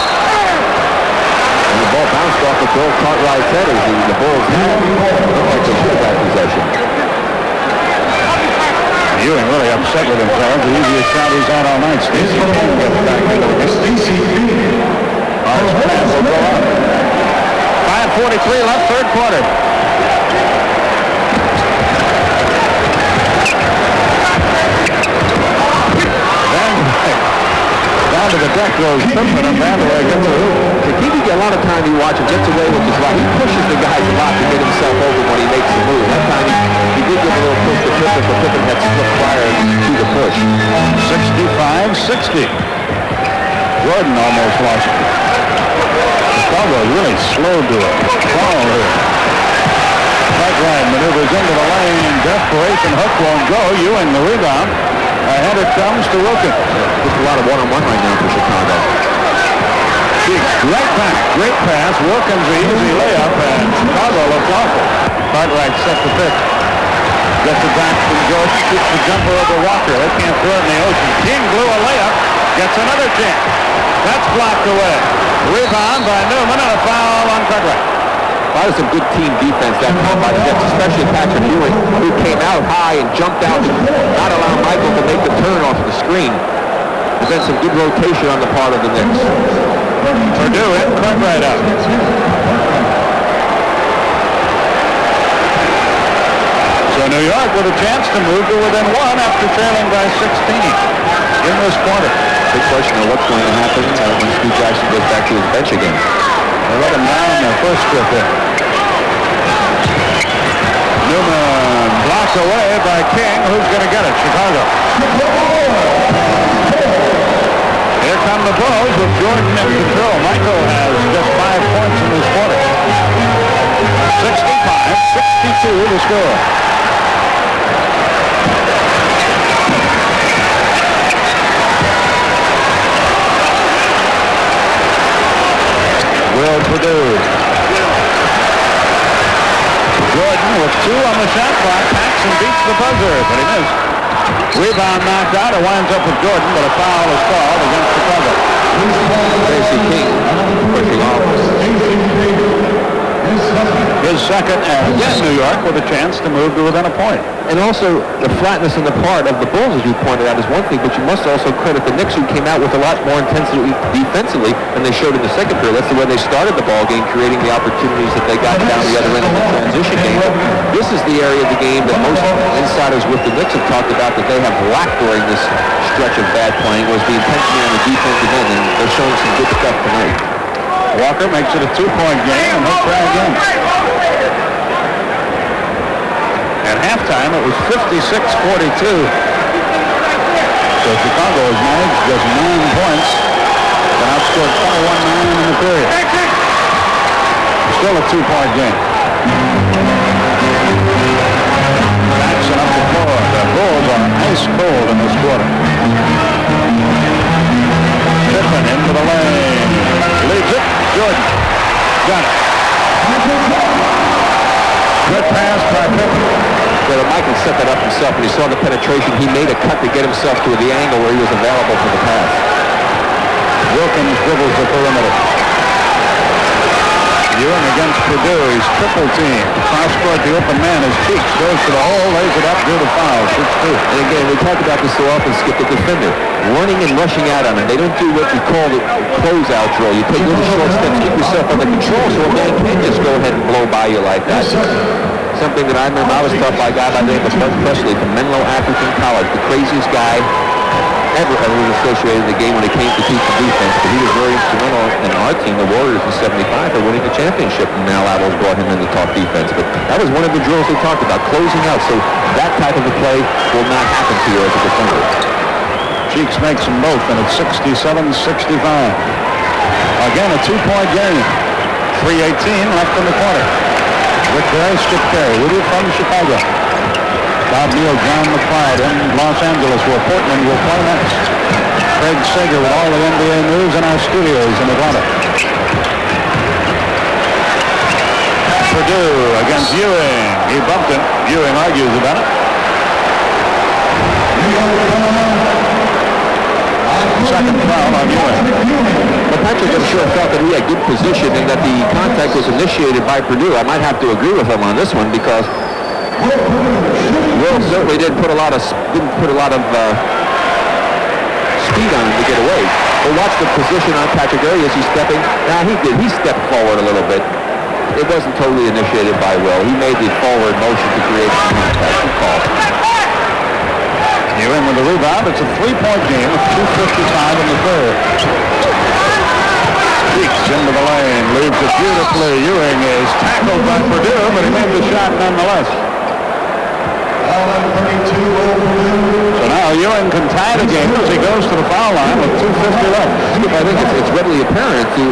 And the ball bounced off the Bill Cartwright's head as the Bulls had. Looked like they should have had possession. Ewing really upset with himself. The easiest shot he's had all night. Stacey King gets back into the game. His pass will go up. 5:43 left third quarter. Down to the deck goes Pippen, and Vanderway gets a hoop. The key to a lot of time you watch him gets away with his right. He pushes the guys a lot to get himself over when he makes the move. That time he did give a little push to Pippen, but Pippen had slipped prior to the push. 65-60. Jordan almost lost it. Chicago really slowed to it. Foul here. Cartwright maneuvers into the lane. Desperation hook won't go. Ewing the rebound. Ahead it comes to Wilkins. Just a lot of one-on-one right now for Chicago. Cheeks right back. Great pass. Wilkins the easy layup, and Chicago looks awful. Cartwright set the pitch. Gets it back from Jordan. Shoots the jumper over Walker. They can't throw it in the ocean. King blew a layup. Gets another chance. That's blocked away. Rebound by Newman and a foul on Cartwright. That was some good team defense that time by the Knicks, especially Patrick Ewing, who came out high and jumped out to not allow Michael to make the turn off the screen. There's been some good rotation on the part of the Knicks. Purdue hit Cartwright out. So New York with a chance to move to within 1 after trailing by 16 in this quarter. Big question of what's going to happen when Stu Jackson goes back to his bench again. They let him down their first trip in. Newman blocked away by King. Who's going to get it? Chicago. Here come the Bulls with Jordan in control. Michael has just 5 points in this quarter. 65-62 to score. Will Purdue. Jordan with 2 on the shot clock. Paxson beats the buzzer, but he missed. Rebound knocked out. It winds up with Jordan, but a foul is called against Chicago. Tracy King pushing off. His second, and again New York with a chance to move to within a point. And also, the flatness in the part of the Bulls, as you pointed out, is one thing, but you must also credit the Knicks, who came out with a lot more intensity defensively than they showed in the second period. That's the way they started the ball game, creating the opportunities that they got down the other end of the transition game. This is the area of the game that most insiders with the Knicks have talked about that they have lacked during this stretch of bad playing, was the intensity on the defensive end, and they're showing some good stuff tonight. Walker makes it a 2-point game, and he'll try again. At halftime, it was 56-42. So Chicago has managed just 9 points and outscored 21-9 in the period. Still a 2-point game. Jackson up the floor. The Bulls are ice cold in this quarter. Pippen into the lane. Leads it. Jordan. Got it. Good pass by Pippen. So Michael set that up himself. When he saw the penetration, he made a cut to get himself to the angle where he was available for the pass. Wilkins dribbles the perimeter. Ewing against Purdue. He's triple team. Cross-court, the open man is Cheeks. Goes to the hole, lays it up, due to foul. Shoots 2. And again, we talk about this so often, Skip, the defender running and rushing out on him. They don't do what you call the closeout drill. You take little short steps, keep yourself under control, so a man can't just go ahead and blow by you like that. Something that I remember I was taught by a guy by the name of Bud Presley from Menlo African College, the craziest guy ever was associated in the game when it came to teaching defense, but he was very instrumental in our team, the Warriors, in '75 for winning the championship, and Mal Adams brought him in to talk defense. But that was one of the drills they talked about, closing out, so that type of a play will not happen to you as a defender. Cheeks makes them both, and it's 67-65. Again, a 2-point game. 3:18 left in the quarter. Rick Barry, Skip Perry, with you from Chicago. Bob Neal, John McLeod in Los Angeles, where Portland will play next. Craig Sager with all the NBA news in our studios in Atlanta. Purdue against Ewing. He bumped it. Ewing argues about it. Second foul on Ewing. But Patrick, I'm sure, felt that he had good position and that the contact was initiated by Purdue. I might have to agree with him on this one because Will certainly didn't put a lot of speed on him to get away. But watch the position on Patrick Area as he's stepping. Now he did. He stepped forward a little bit. It wasn't totally initiated by Will. He made the forward motion to create some contact. Good call. Ewing with the rebound. It's a 3-point game with 2:55 in the third. Cheeks into the lane. Leaves it beautifully. Ewing is tackled by Purdue, but he made the shot nonetheless. So now Ewing can tie the game as he goes to the foul line with 2:50 left. I think it's readily apparent to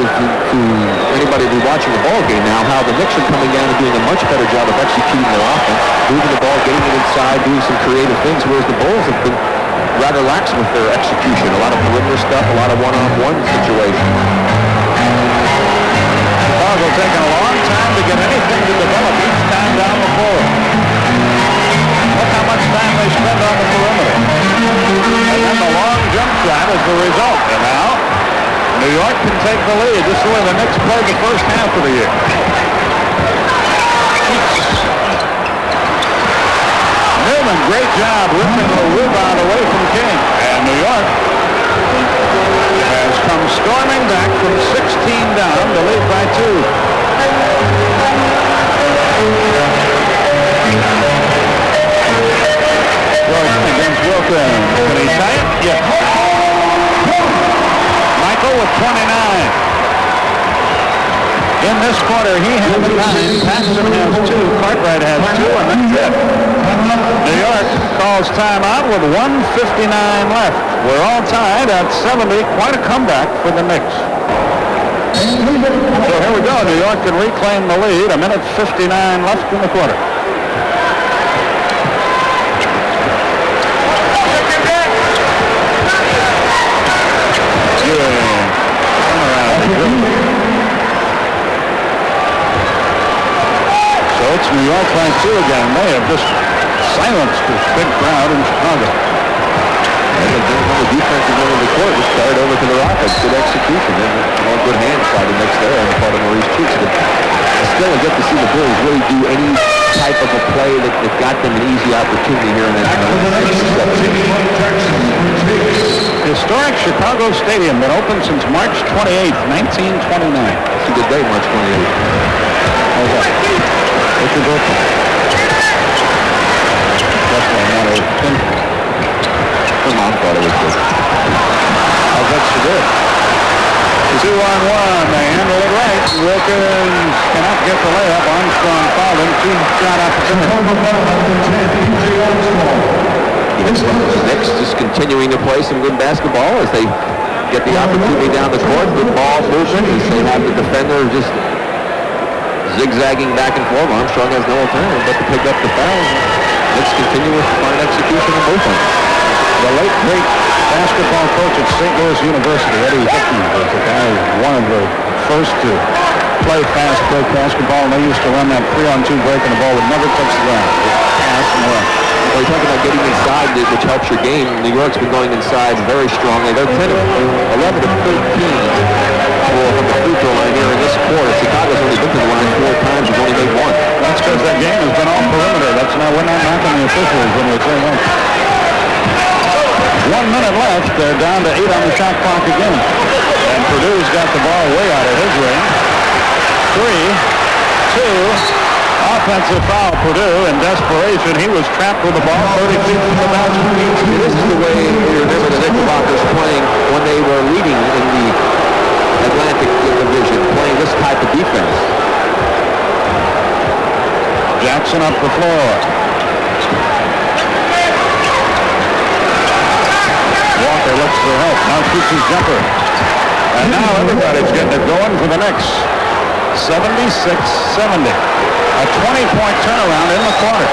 anybody who's watching the ball game now how the Knicks are coming down and doing a much better job of executing their offense, moving the ball, getting it inside, doing some creative things, whereas the Bulls have been rather lax with their execution. A lot of perimeter stuff, a lot of one-on-one situations. Chicago taking a long time to get anything to develop each time down the floor. Look how much time they spend on the perimeter. And then the long jump shot is the result. And now, New York can take the lead. This is the way the Knicks played the first half of the year. Newman, great job ripping the rebound away from King. And New York has come storming back from 16 down to lead by 2. Jordan against Wilkins. Can he tie it? Yes. Michael with 29. In this quarter, he has 9. Paxson has 2. Cartwright has 2, and that's it. New York calls timeout with 1:59 left. We're all tied at 70. Quite a comeback for the Knicks. So here we go. New York can reclaim the lead. 1:59 left in the quarter. So it's New York by 2 again. They have just silenced this big crowd in Chicago. And the defensive end of the court was carried over for their offense. Good execution. And all good hands by the Knicks there on the part of Maurice Cheeks. But still, I get to see the Bulls really do any type of a play that got them an easy opportunity here in that Historic Chicago Stadium that opened since March 28th, 1929. It's a good day, March 28th. What's your birthday? Definitely not a pin. Her mom thought it was good. I bet she did. 2-on-1. They handle it right. Wilkins cannot get the layup. Armstrong fouled him. Two-shot opportunity. The Knicks just continuing to play some good basketball as they get the opportunity down the court. Good ball movement as they have the defender just zigzagging back and forth. Armstrong has no alternative but to pick up the foul. Knicks continue with fine execution on both ends. The late, great basketball coach at St. Louis University, Eddie Hickman, was the guy one of the first to play fast break basketball, and they used to run that 3-on-2 break, and the ball would never touch the ground. Just pass and run. Well, you're talking about getting inside, which helps your game. New York's been going inside very strongly. They're 11 of 13 from the free throw line here in this quarter. Chicago's only been to the line 4 times. We've only made 1. That's because that game has been all perimeter. We're not knocking the officials when we say that. 1 minute left. They're down to 8 on the shot clock again. And Purdue's got the ball way out of his range. 3, 2, offensive foul. Purdue in desperation. He was trapped with the ball 30 feet from the basket. This is the way you remember the Knickerbockers playing when they were leading in the Atlantic Division, playing this type of defense. Jackson up the floor. Walker looks for help. Now shoots his jumper. And now everybody's getting it going for the Knicks. 76-70. A 20-point turnaround in the quarter.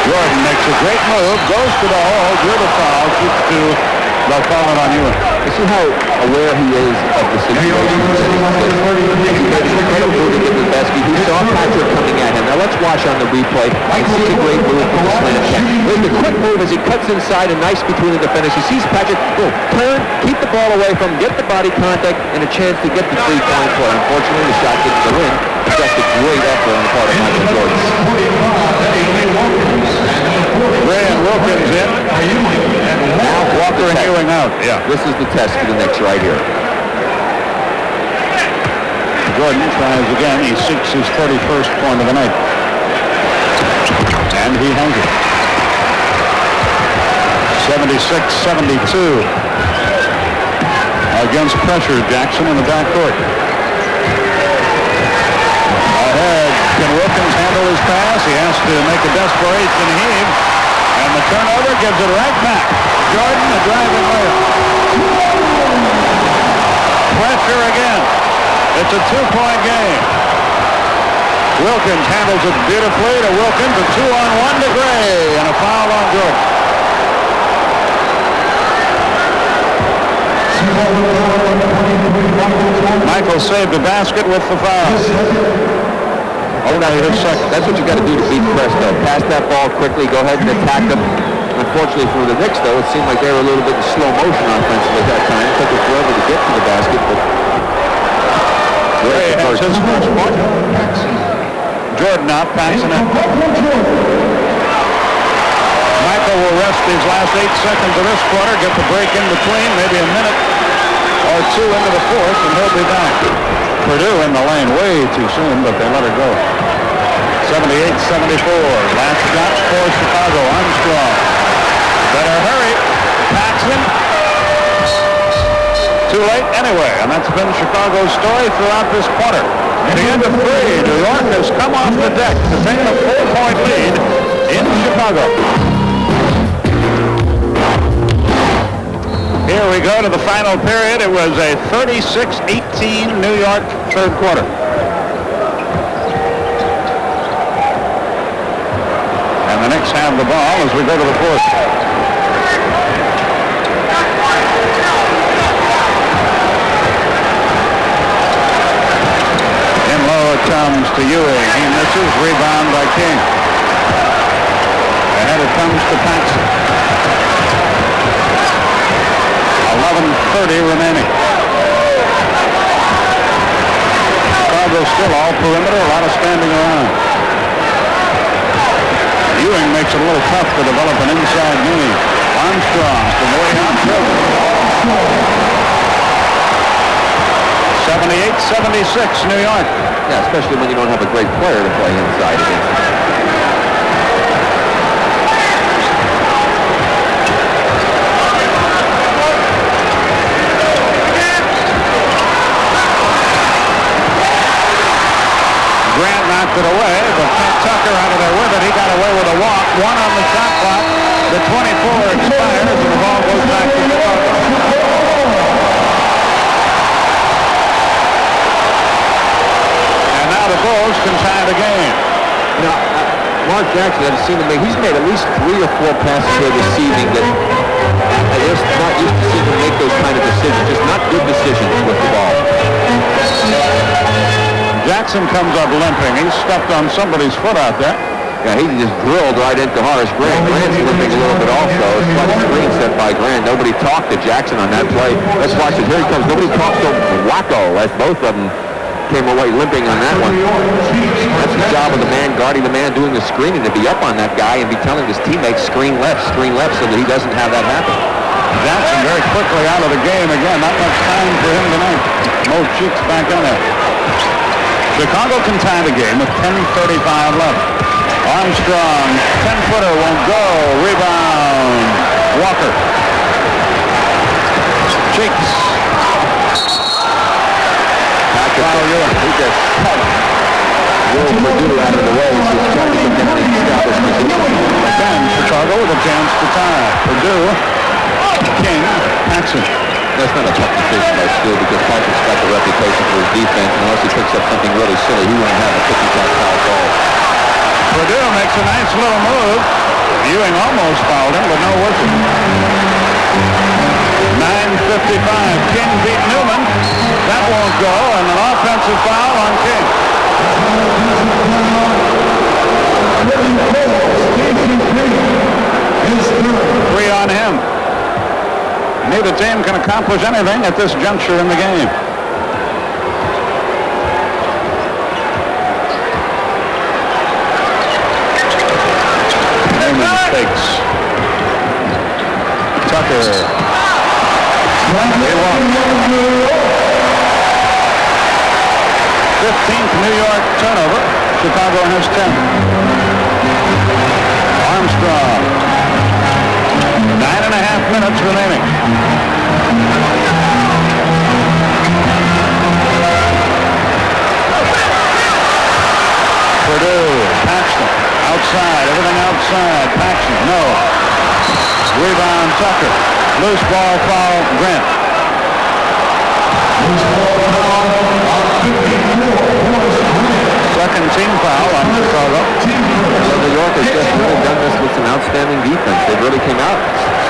Jordan makes a great move, goes to the hole, drew the foul, shoots to the foul on you. You see how aware he is of the situation. He made an incredible move to get to the basket. He saw Patrick coming at him. Now let's watch on the replay and see the great move from the slant check. With the quick move as he cuts inside and nice between the defenders. He sees Patrick, boom, turn, keep the ball away from him, get the body contact, and a chance to get the three-point play. Unfortunately, the shot didn't go in. But that's a great effort on the part of Michael Jordan. Ray and Wilkins in. Now Walker and Ewing out. Yeah. This is the test for the Knicks right here. Jordan tries again. He seeks his 31st point of the night. And he has it. 76-72. Against pressure, Jackson in the backcourt. Ahead. Can Wilkins handle his pass? He has to make a desperation heave. And the turnover gives it right back. Jordan, the driving layup. Pressure again. It's a 2-point game. Wilkins handles it beautifully to Wilkins. A 2-on-1 to Gray. And a foul on Jordan. Michael saved the basket with the foul. That's what you got to do to beat press, though. Pass that ball quickly, go ahead and attack them. Unfortunately for the Knicks, though, it seemed like they were a little bit in slow motion offensively at that time. It took them forever to get to the basket, but Gray has his first point. Jordan out, passing it. Michael will rest these last 8 seconds of this quarter, get the break in between, maybe a minute or 2 into the fourth, and he'll be back. Purdue in the lane way too soon, but they let her go. 78-74. Last shot for Chicago. Armstrong. Better hurry. Paxson. Too late anyway, and that's been Chicago's story throughout this quarter. At the end of 3, New York has come off the deck to take a 4-point lead in Chicago. Here we go to the final period. It was a 36-18 New York third quarter. And the Knicks have the ball as we go to the fourth. In low it comes to Ewing. He misses. Rebound by King. Ahead it comes to Paxson. 1:30 remaining. Chicago still all perimeter, a lot of standing around. Ewing makes it a little tough to develop an inside game. Armstrong from way out field. 78-76, New York. Yeah, especially when you don't have a great player to play inside against. Grant knocked it away, but Tucker out of there with it. He got away with a walk. One on the shot clock. The 24 expires, and the ball goes back to Chicago. And now the Bulls can tie the game. Now, Mark Jackson, I've seen him make, he's made at least 3 or 4 passes here this evening that I just not used to seeing him make those kind of decisions. Just not good decisions with the ball. Jackson comes up limping. He stepped on somebody's foot out there. Yeah, he just drilled right into Horace Grant. Grant's limping a little bit also. It's like a screen set by Grant. Nobody talked to Jackson on that play. Let's watch it. Here he comes. Nobody talked to Wacko as both of them came away limping on that one. That's the job of the man guarding the man doing the screening, to be up on that guy and be telling his teammates screen left, so that he doesn't have that happen. Jackson very quickly out of the game again. Not much time for him tonight. Mo Cheeks back in there. Chicago can tie the game with 10:35 left. Armstrong, 10-footer won't go. Rebound. Walker. Cheeks. Foul Ewing. He just cut Will Purdue out of the way. He's just trying to get down and establish position. Again, Chicago with a chance to tie. Purdue, King, Paxson. That's not a tough decision by Stu, because Patrick's got the reputation for his defense, and unless he picks up something really silly, he won't have a 50-shot foul ball. Purdue makes a nice little move. Ewing almost fouled him, but no whistle. 9:55. King beat Newman. That won't go, and an offensive foul on King. 3 on him. Neither team can accomplish anything at this juncture in the game. Newman takes. Tucker. He won. 15th New York turnover. Chicago has 10. Armstrong. 9.5 minutes remaining. Purdue, Paxton, outside, everything outside. Paxton, no. Rebound, Tucker. Loose ball, foul, Grant. Second team foul on Chicago. Well, New York has just really done this with some outstanding defense. They really came out,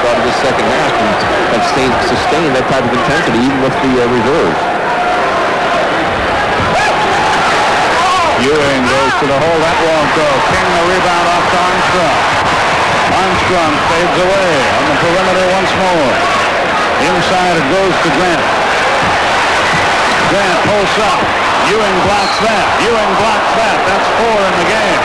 started the second half, and have sustained that type of intensity even with the reserves. Ewing goes to the hole. That won't go. King the rebound off to Armstrong. Armstrong fades away on the perimeter once more. Inside it goes to Grant. Grant posts up. Ewing blocks that. Ewing blocks that. That's 4 in the game.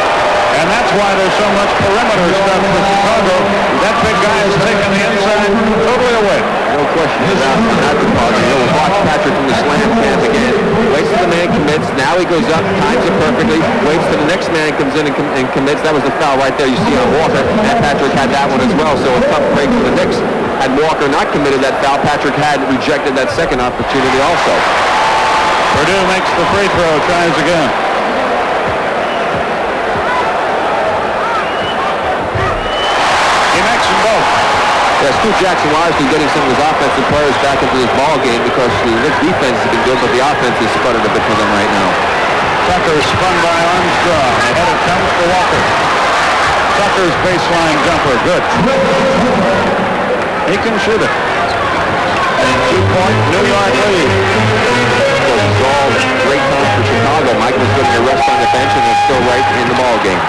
And that's why there's so much perimeter stuff for Chicago. That big guy is taking the inside totally away. No question about that deposit. He'll watch Patrick from the slam cam again. Waits till the man commits. Now he goes up, times it perfectly. Waits till the next man comes in and commits. That was the foul right there you see on Walker. And Patrick had that one as well. So a tough break for the Knicks. Had Walker not committed that foul, Patrick had rejected that second opportunity also. Purdue makes the free throw, tries again. He makes them both. Yeah, Stu Jackson wisely getting some of his offensive players back into this ball game because the Knicks defense has been good, but the offense is sputtered a bit for them right now. Tucker spun by Armstrong. Ahead it comes to Walker. Tucker's baseline jumper, good. He can shoot it. 2-point New York lead. It's all great times for Chicago. Mike was getting a rest on the bench and is still right in the ball game.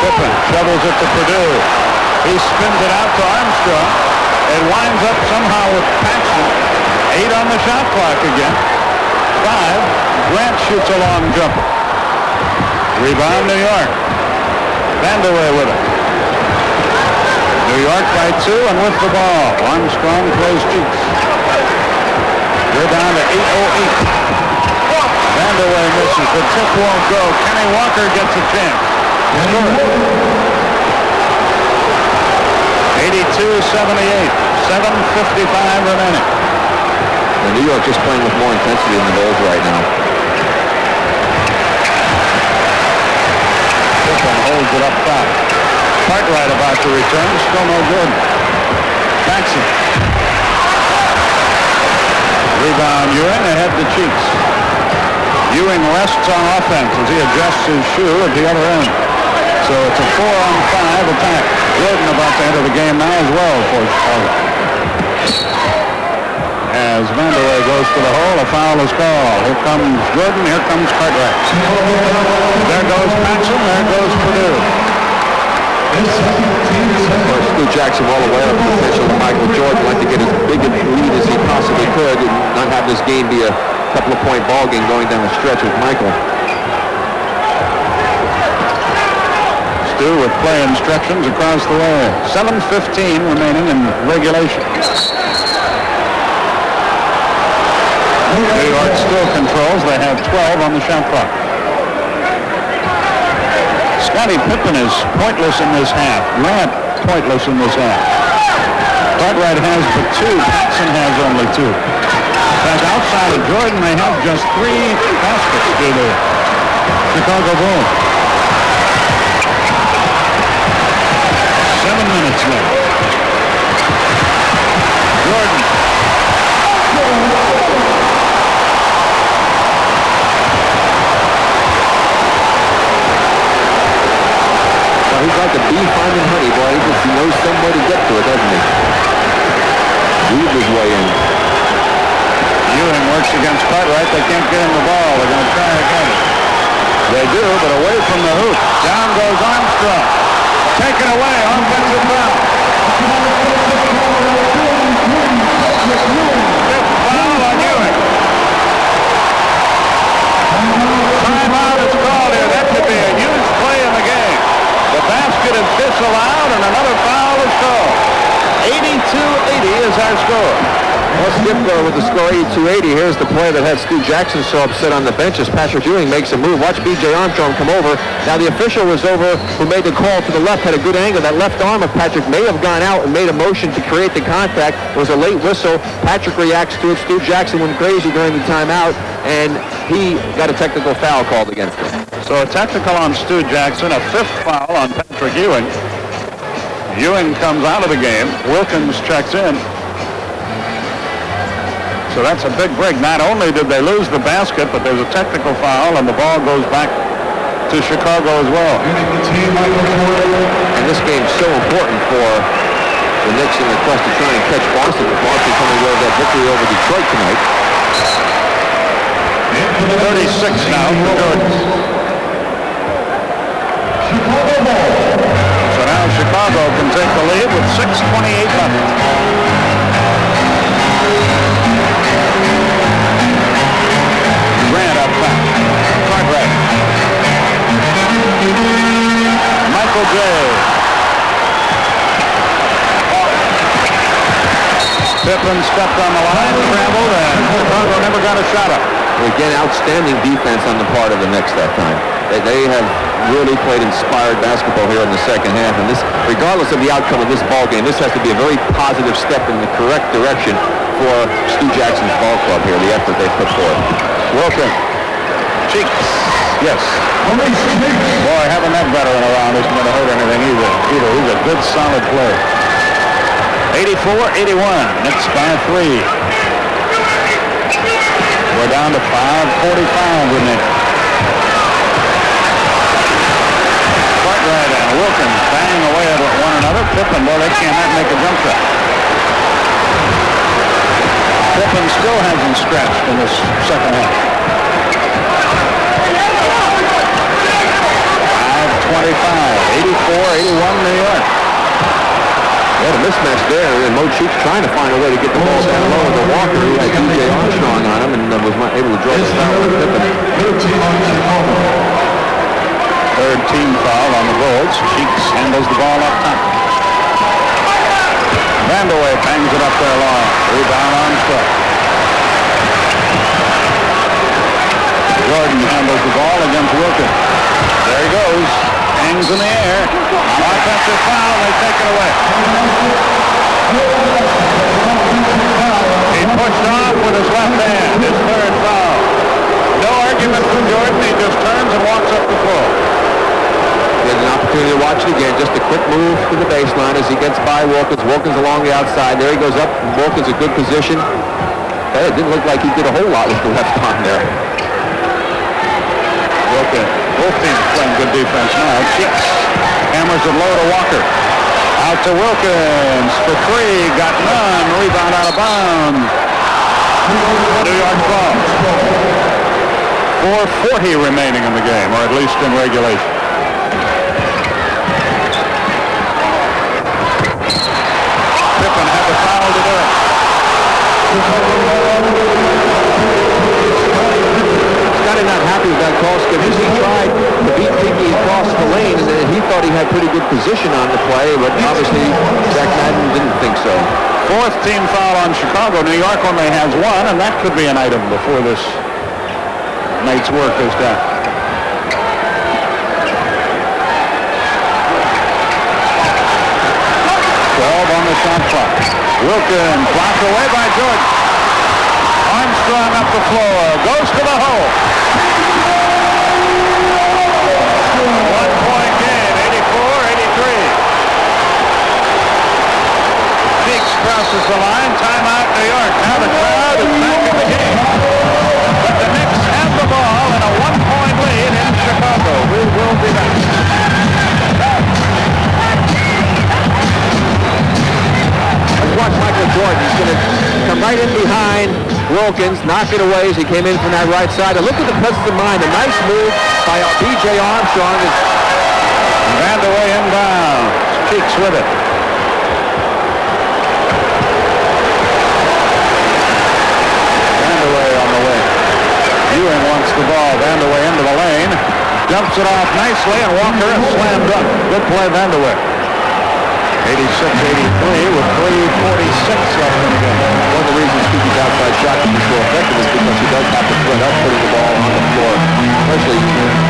Pippen shovels it to Purdue. He spins it out to Armstrong. It winds up somehow with Paxton. 8 on the shot clock again. 5. Grant shoots a long jumper. Rebound New York. Vandeweghe with it. New York by 2 and with the ball. Armstrong plays Cheeks. We're down to 8:08. Vandeweghe misses. The tip won't go. Kenny Walker gets a chance. Score. 82-78. 7:55 remaining. And New York just playing with more intensity than the Bulls right now. Pippen holds it up top. Cartwright about to return. Still no good. Paxson. Rebound Ewing ahead to Cheeks. Ewing rests on offense as he adjusts his shoe at the other end. So it's a 4-on-5 attack. Jordan about to enter the game now as well for Chicago. As Vandeweghe goes to the hole, a foul is called. Here comes Jordan, here comes Cartwright. There goes Paxson, there goes Purdue. Of course, Stu Jackson well aware of the potential of Michael Jordan, like to get as big a lead as he possibly could and not have this game be a couple of point ball game going down the stretch with Michael. Stu with play instructions across the way. 7:15 remaining in regulation. New York still controls. They have 12 on the shot clock. Scottie Pippen is pointless in this half. Grant pointless in this half. Cartwright has but 2. Paxson has only 2. In fact, outside of Jordan, they have just 3 baskets to the Chicago Bulls. 7 minutes left. Jordan. He's like a bee finding honey, boy. He just knows some way to get to it, doesn't he? Weave his way in. Ewing works against Cartwright. They can't get him the ball. They're going to try again. They do, but away from the hoop. Down goes Armstrong. Taken away. Offensive foul. Fifth foul on Ewing. Timeout is called here. That could be a huge play in the game. The basket is disallowed and another foul is called. 82-80 is our score. Well, Skip with the score 82-80. Here's the play that had Stu Jackson so upset on the bench as Patrick Ewing makes a move. Watch B.J. Armstrong come over. Now the official was over who made the call to the left, had a good angle. That left arm of Patrick may have gone out and made a motion to create the contact. It was a late whistle. Patrick reacts to it. Stu Jackson went crazy during the timeout, and he got a technical foul called against him. So a technical on Stu Jackson, a 5th foul on Patrick Ewing. Ewing comes out of the game. Wilkins checks in. So that's a big break. Not only did they lose the basket, but there's a technical foul, and the ball goes back to Chicago as well. And this game's so important for the Knicks in the quest to try and catch Boston, with Boston coming away with that victory over Detroit tonight. 36 now for Jordan. So now Chicago can take the lead with 6:28 left. Grant up top. Cartwright. Michael J. Pippen stepped on the line, traveled, and Chicago never got a shot up. Again, outstanding defense on the part of the Knicks that time. They have really played inspired basketball here in the second half, and this, regardless of the outcome of this ball game, this has to be a very positive step in the correct direction for Stu Jackson's ball club here, the effort they put forth. Wilkins. Cheeks. Yes. Boy, having that veteran around isn't going to hurt anything either. He's a good, solid player. 84-81. Knicks by 3. We're down to 5:45 remaining. Cartwright and Wilkins bang away at one another. Pippen, well, they cannot make a jump shot. Pippen still hasn't scratched in this second half. 5:25, 84-81 New York. What a mismatch there, and Mo Cheeks trying to find a way to get the ball down low to Walker, who had DJ Armstrong on him, and was not able to draw the foul with Pippen. Third team foul on the Bulls. Cheeks handles the ball up top. Vanderway bangs it up there long. Rebound Armstrong. Jordan handles the ball against Wilkins. There he goes. Hangs in the air. Offensive foul. They take it away. He pushed off with his left hand. His third foul. No argument from Jordan. He just turns and walks up the floor. He has an opportunity to watch it again. Just a quick move to the baseline as he gets by Wilkins. Wilkins along the outside. There he goes up. Wilkins a good position. Hey, it didn't look like he did a whole lot with the left arm there. Wilkins. Both teams playing good defense now. Cheeks hammers it low to Walker. Out to Wilkins for three. Got none. Rebound out of bounds. New York ball. 4:40 remaining in the game, or at least in regulation. Pippen had the foul to do it. Scotty not happy with that call, Skip. He tried to beat Tiki across the lane, and then he thought he had pretty good position on the play, but obviously Jack Madden didn't think so. Fourth team foul on Chicago. New York only has one, and that could be an item before this night's work is done. 12 on the shot clock. Wilkins blocked away by Jordan. Armstrong up the floor. Goes to the hole. 1-point game. 84-83. Cheeks crosses the line. Timeout, New York. Now the crowd is back in the game. But the Knicks have the ball in a 1-point lead in Chicago. We will be back. Watch Michael Jordan. He's going to come right in behind Wilkins, knock it away as he came in from that right side. And look at the presence of mind. A nice move by B.J. Armstrong. Vanderway inbound. Cheeks with it. Vanderway on the way. Ewing wants the ball. Vanderway into the lane. Dumps it off nicely, and Walker slammed up. Good play, Vanderway. 86-83 with 3:46 left in the game. One of the reasons Kiki's outside shot can be so effective is because he does have to split up, putting the ball on the floor, especially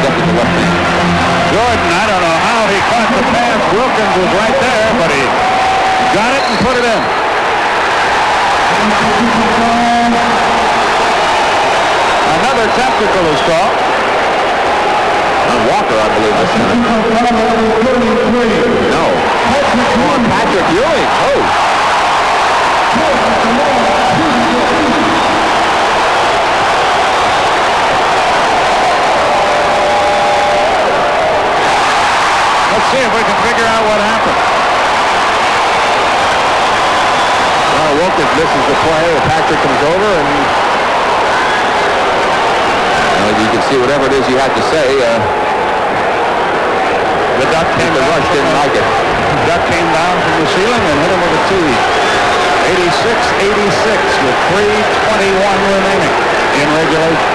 definitely the left hand. Jordan, I don't know how he caught the pass. Wilkins was right there, but he got it and put it in. Another technical is called. On Walker, I believe this time. No. On Patrick Ewing. Oh. Let's see if we can figure out what happened. Well, Wilkins misses the play. Patrick comes over, and you can see whatever it is you had to say. The duck came the rush didn't like it. The duck came down from the ceiling and hit him with a tee. 86-86 with 3:21 remaining in regulation.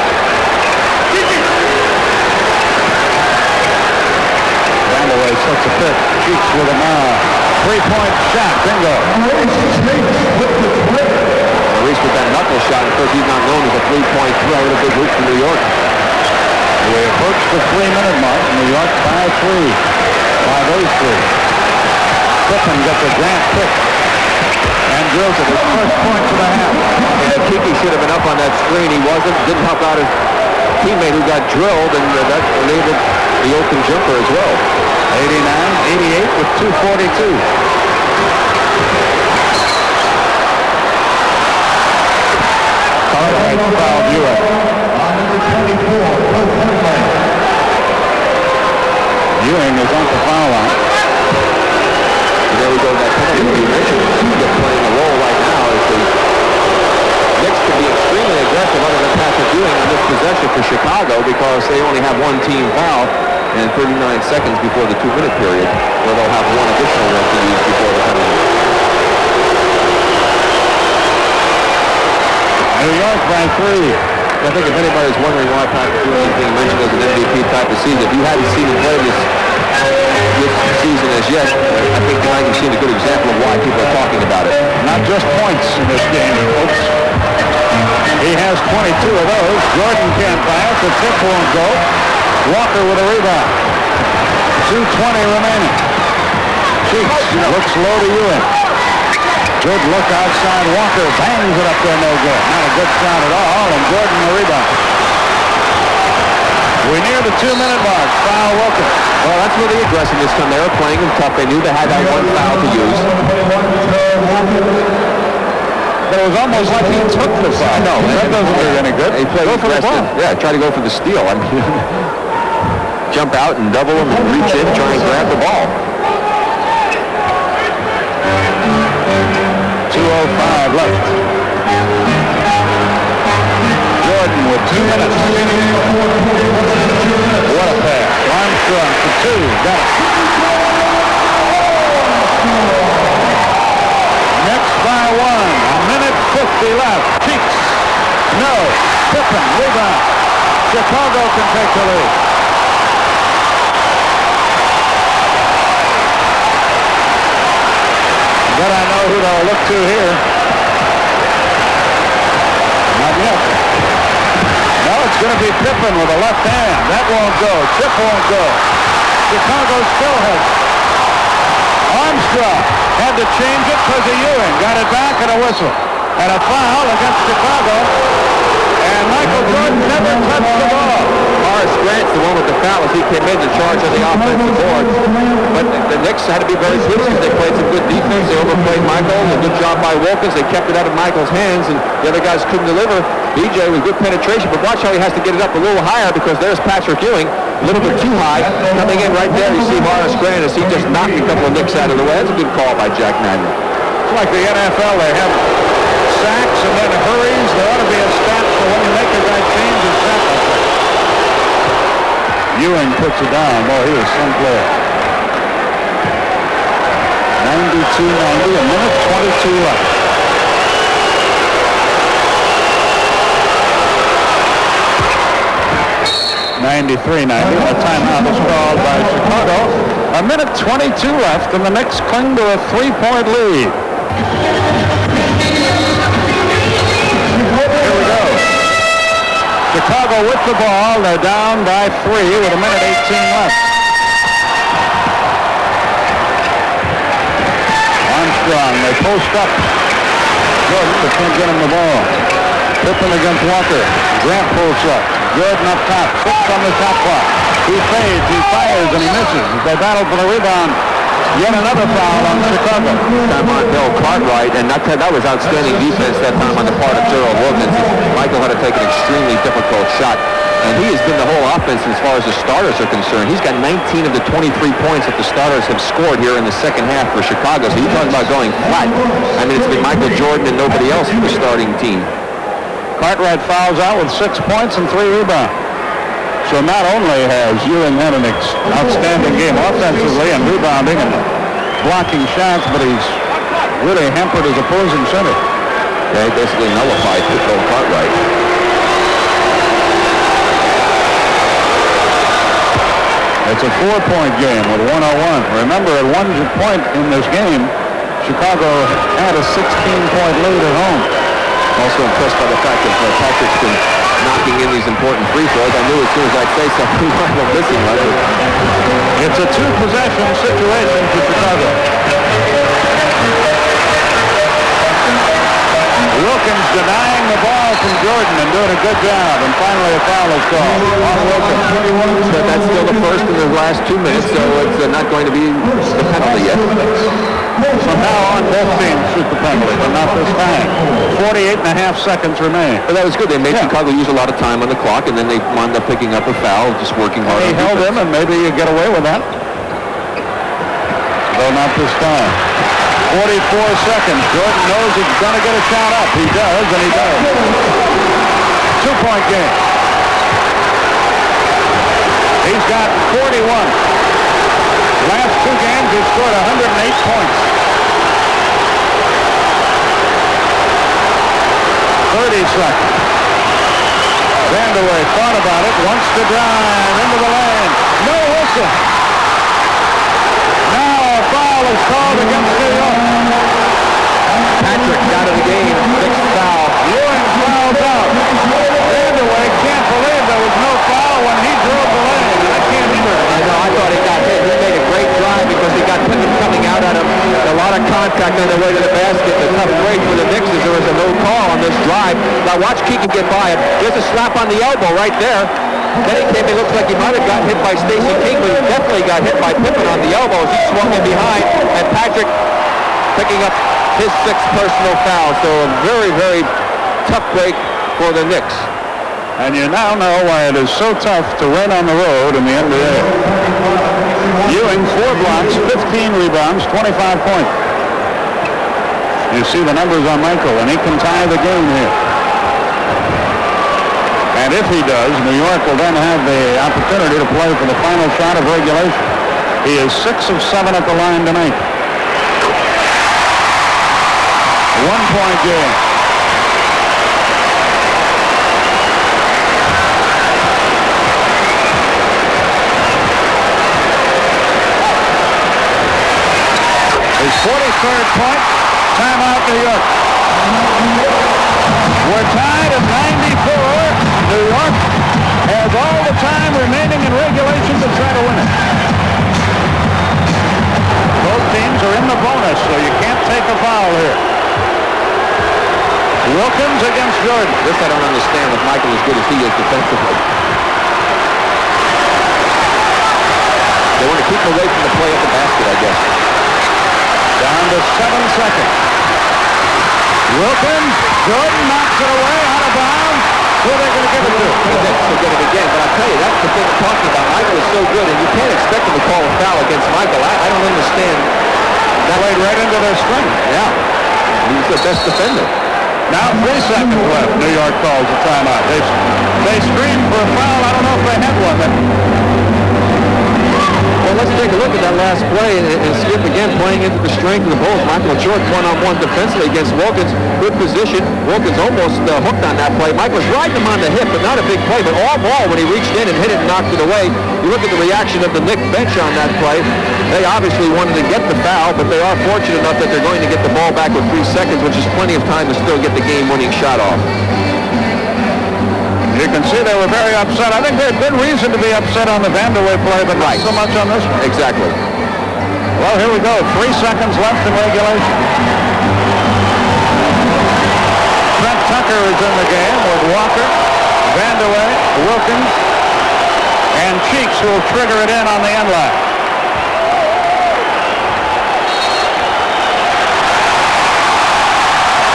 Vanderway sets a pick. Cheeks with a mile. 3-point shot. Bingo. Maurice with that knuckle shot. Of course, he's not known as a three-point throw. A big hoop from New York. We approach the 3-minute mark. New York by 3. By those 3. Pippen gets a Grant pick and drills it. His first point for the half. Yeah, Kiki should have been up on that screen. He wasn't. Didn't help out his teammate who got drilled, and that enabled the open jumper as well. 89-88 with 2:42. Cartwright fouled Ewing. Ewing is on the foul line. And there we go, that penalty you mentioned. He's playing a role right now as the Knicks can be extremely aggressive other than Patrick Ewing on this possession for Chicago because they only have one team foul and 39 seconds before the 2-minute period, where they'll have one additional one to use before the penalty. New York by 3. I think if anybody's wondering why Patrick Ewing is being mentioned as an MVP type of season, if you haven't seen him play this season as yet, I think tonight you've seen a good example of why people are talking about it. Not just points in this game, folks. He has 22 of those. Jordan can't pass. The tip won't go. Walker with a rebound. 2:20 remaining. Cheeks looks low to Ewing. Good look outside. Walker bangs it up there, no good. Not a good shot at all, and Jordan the rebound. We near the 2-minute mark. Foul Wilkins. Well, that's where the aggressiveness come. They were playing him tough. They knew they had that one foul to use. But it was almost like he took the foul. No, that doesn't do any good. He played go for the ball. Yeah, try to go for the steal. I mean, jump out and double him and reach in, try and grab the ball. 2:05 left. Jordan with 2 minutes. What a pass. Armstrong for 2. Got it. Knicks by 1. A minute 50 left. Cheeks. No. Pippen. Rebound. Chicago can take the lead. But I know who they'll look to here. Not yet. No, it's going to be Pippen with a left hand. That won't go. Chip won't go. Chicago still has it. Armstrong had to change it because of Ewing. Got it back and a whistle. And a foul against Chicago. And Michael Jordan never touched the ball. Horace Grant's the one with the foul as he came in to charge on the offensive board. But the Knicks had to be very pleased because they played some good defense. They overplayed Michael. A good job by Wilkins. They kept it out of Michael's hands, and the other guys couldn't deliver. BJ with good penetration, but watch how he has to get it up a little higher because there's Patrick Ewing, a little bit too high. Coming in right there, you see Horace Grant as he just knocked a couple of Knicks out of the way. That's a good call by Jack Magnet. It's like the NFL. They have sacks and then hurries. There ought to be a stat for when you make a guy change his sack. Ewing puts it down. Boy, he was some player. 92-90, a minute 22 left. (93-90). A timeout is called by Chicago. A minute 22 left, and the Knicks cling to a 3-point lead. Here we go. Chicago with the ball. They're down by 3 with a minute 18 left. Armstrong, they post up. Jordan, they can't get him the ball. Pippen against Walker. Grant pulls up. Jordan up top. 6 on the shot clock. He fades, he fires, and he misses. They battle for the rebound. Yet another foul on Chicago. Time on Bill Cartwright, and that was outstanding defense that time on the part of Gerald Wilkins. Michael had to take an extremely difficult shot, and he has been the whole offense as far as the starters are concerned. He's got 19 of the 23 points that the starters have scored here in the second half for Chicago. So you're talking about going flat. I mean, it's been Michael Jordan and nobody else for the starting team. Cartwright fouls out with 6 points and 3 rebounds. So not only has Ewing had an outstanding game offensively and rebounding and blocking shots, but he's really hampered his opposing center. They basically nullified Bill Cartwright. It's a 4-point game with 101. Remember, at one point in this game, Chicago had a 16-point lead at home. Also impressed by the fact that Patrick's been knocking in these important free throws. I knew as soon as I'd say something, Michael missing one. It's a 2-possession situation for Chicago. Wilkins denying the ball from Jordan and doing a good job. And finally a foul is called on Wilkins. But that's still the first in the last 2 minutes, so it's not going to be the penalty yet. From now on, both teams shoot the penalty, but not this time. 48.5 seconds remain. But that was good. They made Chicago use a lot of time on the clock, and then they wound up picking up a foul, just working hard. He held him, and maybe you get away with that. Though not this time. 44 seconds. Jordan knows he's going to get a shot up. He does, and he does. 2-point game. He's got 41. Last 2 games, he's scored 108 points. 30 seconds. Vanderway thought about it, wants to drive into the lane. No whistle. Now a foul is called against New York. Patrick out of the game, sixth foul. Ewing fouled out. Vanderway can't believe there was no foul when he drove the lane. I can't either. I know, I thought he got hit. He made a great drive because he got Pippen coming out at him. A lot of contact on the way to the basket. The tough break for the Knicks is there was a no call on this drive. Now watch Keegan get by him. There's a slap on the elbow right there. Then he came in, looks like he might have gotten hit by Stacey King, but he definitely got hit by Pippen on the elbow as he swung in behind. And Patrick picking up his sixth personal foul. So a very, very tough break for the Knicks. And you now know why it is so tough to win on the road in the NBA. Ewing, 4 blocks, 15 rebounds, 25 points. You see the numbers on Michael, and he can tie the game here. And if he does, New York will then have the opportunity to play for the final shot of regulation. He is 6 of 7 at the line tonight. 1-point game. His 43rd point. Timeout, New York. We're tied at 94. New York has all the time remaining in regulation to try to win it. Both teams are in the bonus, so you can't take a foul here. Wilkins against Jordan. This I don't understand with Michael as good as he is defensively. They want to keep him away from the play at the basket, I guess. Down to 7 seconds. Wilkins, Jordan knocks it away, out of bounds. Who are they going to give it to? He'll get it again, but I'll tell you, that's the thing I'm talking about. Michael is so good, and you can't expect him to call a foul against Michael. I don't understand. That played right into their string. Yeah. He's the best defender. Now 3 seconds left. New York calls a timeout. They screamed for a foul. I don't know if they had one. Well, let's take a look at that last play and Skip again playing into the strength of the Bulls. Michael Jordan one-on-one defensively against Wilkins. Good position. Wilkins almost hooked on that play. Mike was riding him on the hip, but not a big play. But all ball when he reached in and hit it and knocked it away. You look at the reaction of the Knicks bench on that play. They obviously wanted to get the foul, but they are fortunate enough that they're going to get the ball back with 3 seconds, which is plenty of time to still get the game-winning shot off. You can see they were very upset. I think they had good reason to be upset on the Vanderway play, but not so much on this one. Exactly. Well, here we go. 3 seconds left in regulation. Trent Tucker is in the game with Walker, Vanderway, Wilkins, and Cheeks, who will trigger it in on the end line.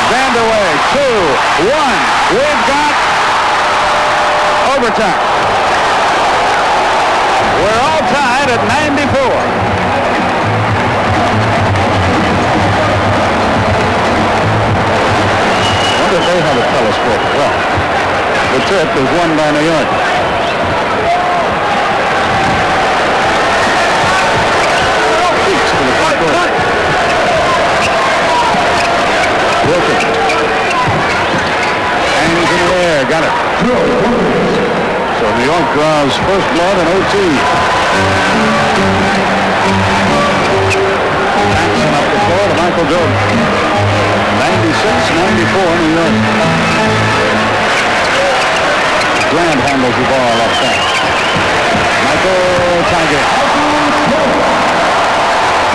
Vanderway, 2, 1. We've got overtime. We're all tied at 94. Wonder if they have a telescope. Well, the trip is won by New York. Wilkins. Hangs in the air. Got it. So New York draws first blood in OT. Jackson up the floor to Michael Jordan. 96-94 New York. Grant handles the ball left side. Michael Tiger.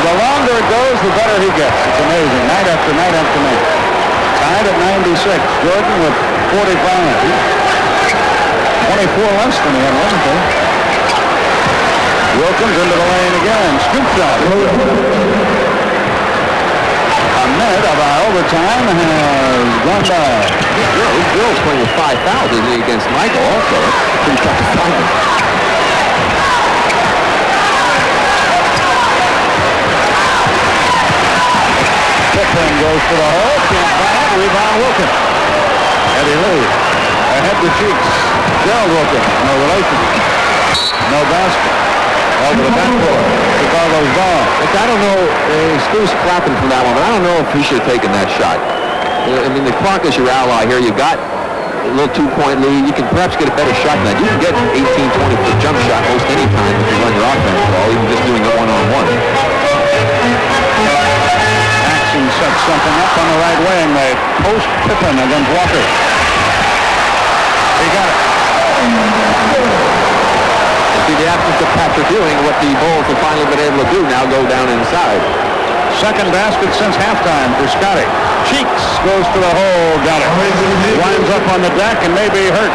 The longer it goes, the better he gets. It's amazing. Night after night after night. Tied at 96. Jordan with 45. 24 less than he had Wednesday. Wilkins into the lane again. Scoop shot. A minute of our overtime has gone by. Bill's playing with 5 fouls against Michael also. That's pretty tough to find. Pippen goes for the hole. Can't find it. Rebound Wilkins. Eddie Lee. Ahead to Cheeks. Gerald Wilkins. No relation. No basket. Over the backboard. Chicago's ball. Look, I don't know. Stu's clapping for that one, but I don't know if he should have taken that shot. I mean, the clock is your ally here. You got a little 2-point lead. You can perhaps get a better shot than that. You can get 18, 20-foot jump shot most any time if you run your offense well, even just doing it one-on-one. Jackson sets something up on the right wing. They post Pippen against Walker. He got it. See, the absence of Patrick Ewing, what the Bulls have finally been able to do now, go down inside. Second basket since halftime for Scotty. Cheeks goes to the hole, got it. Winds up on the deck and may be hurt.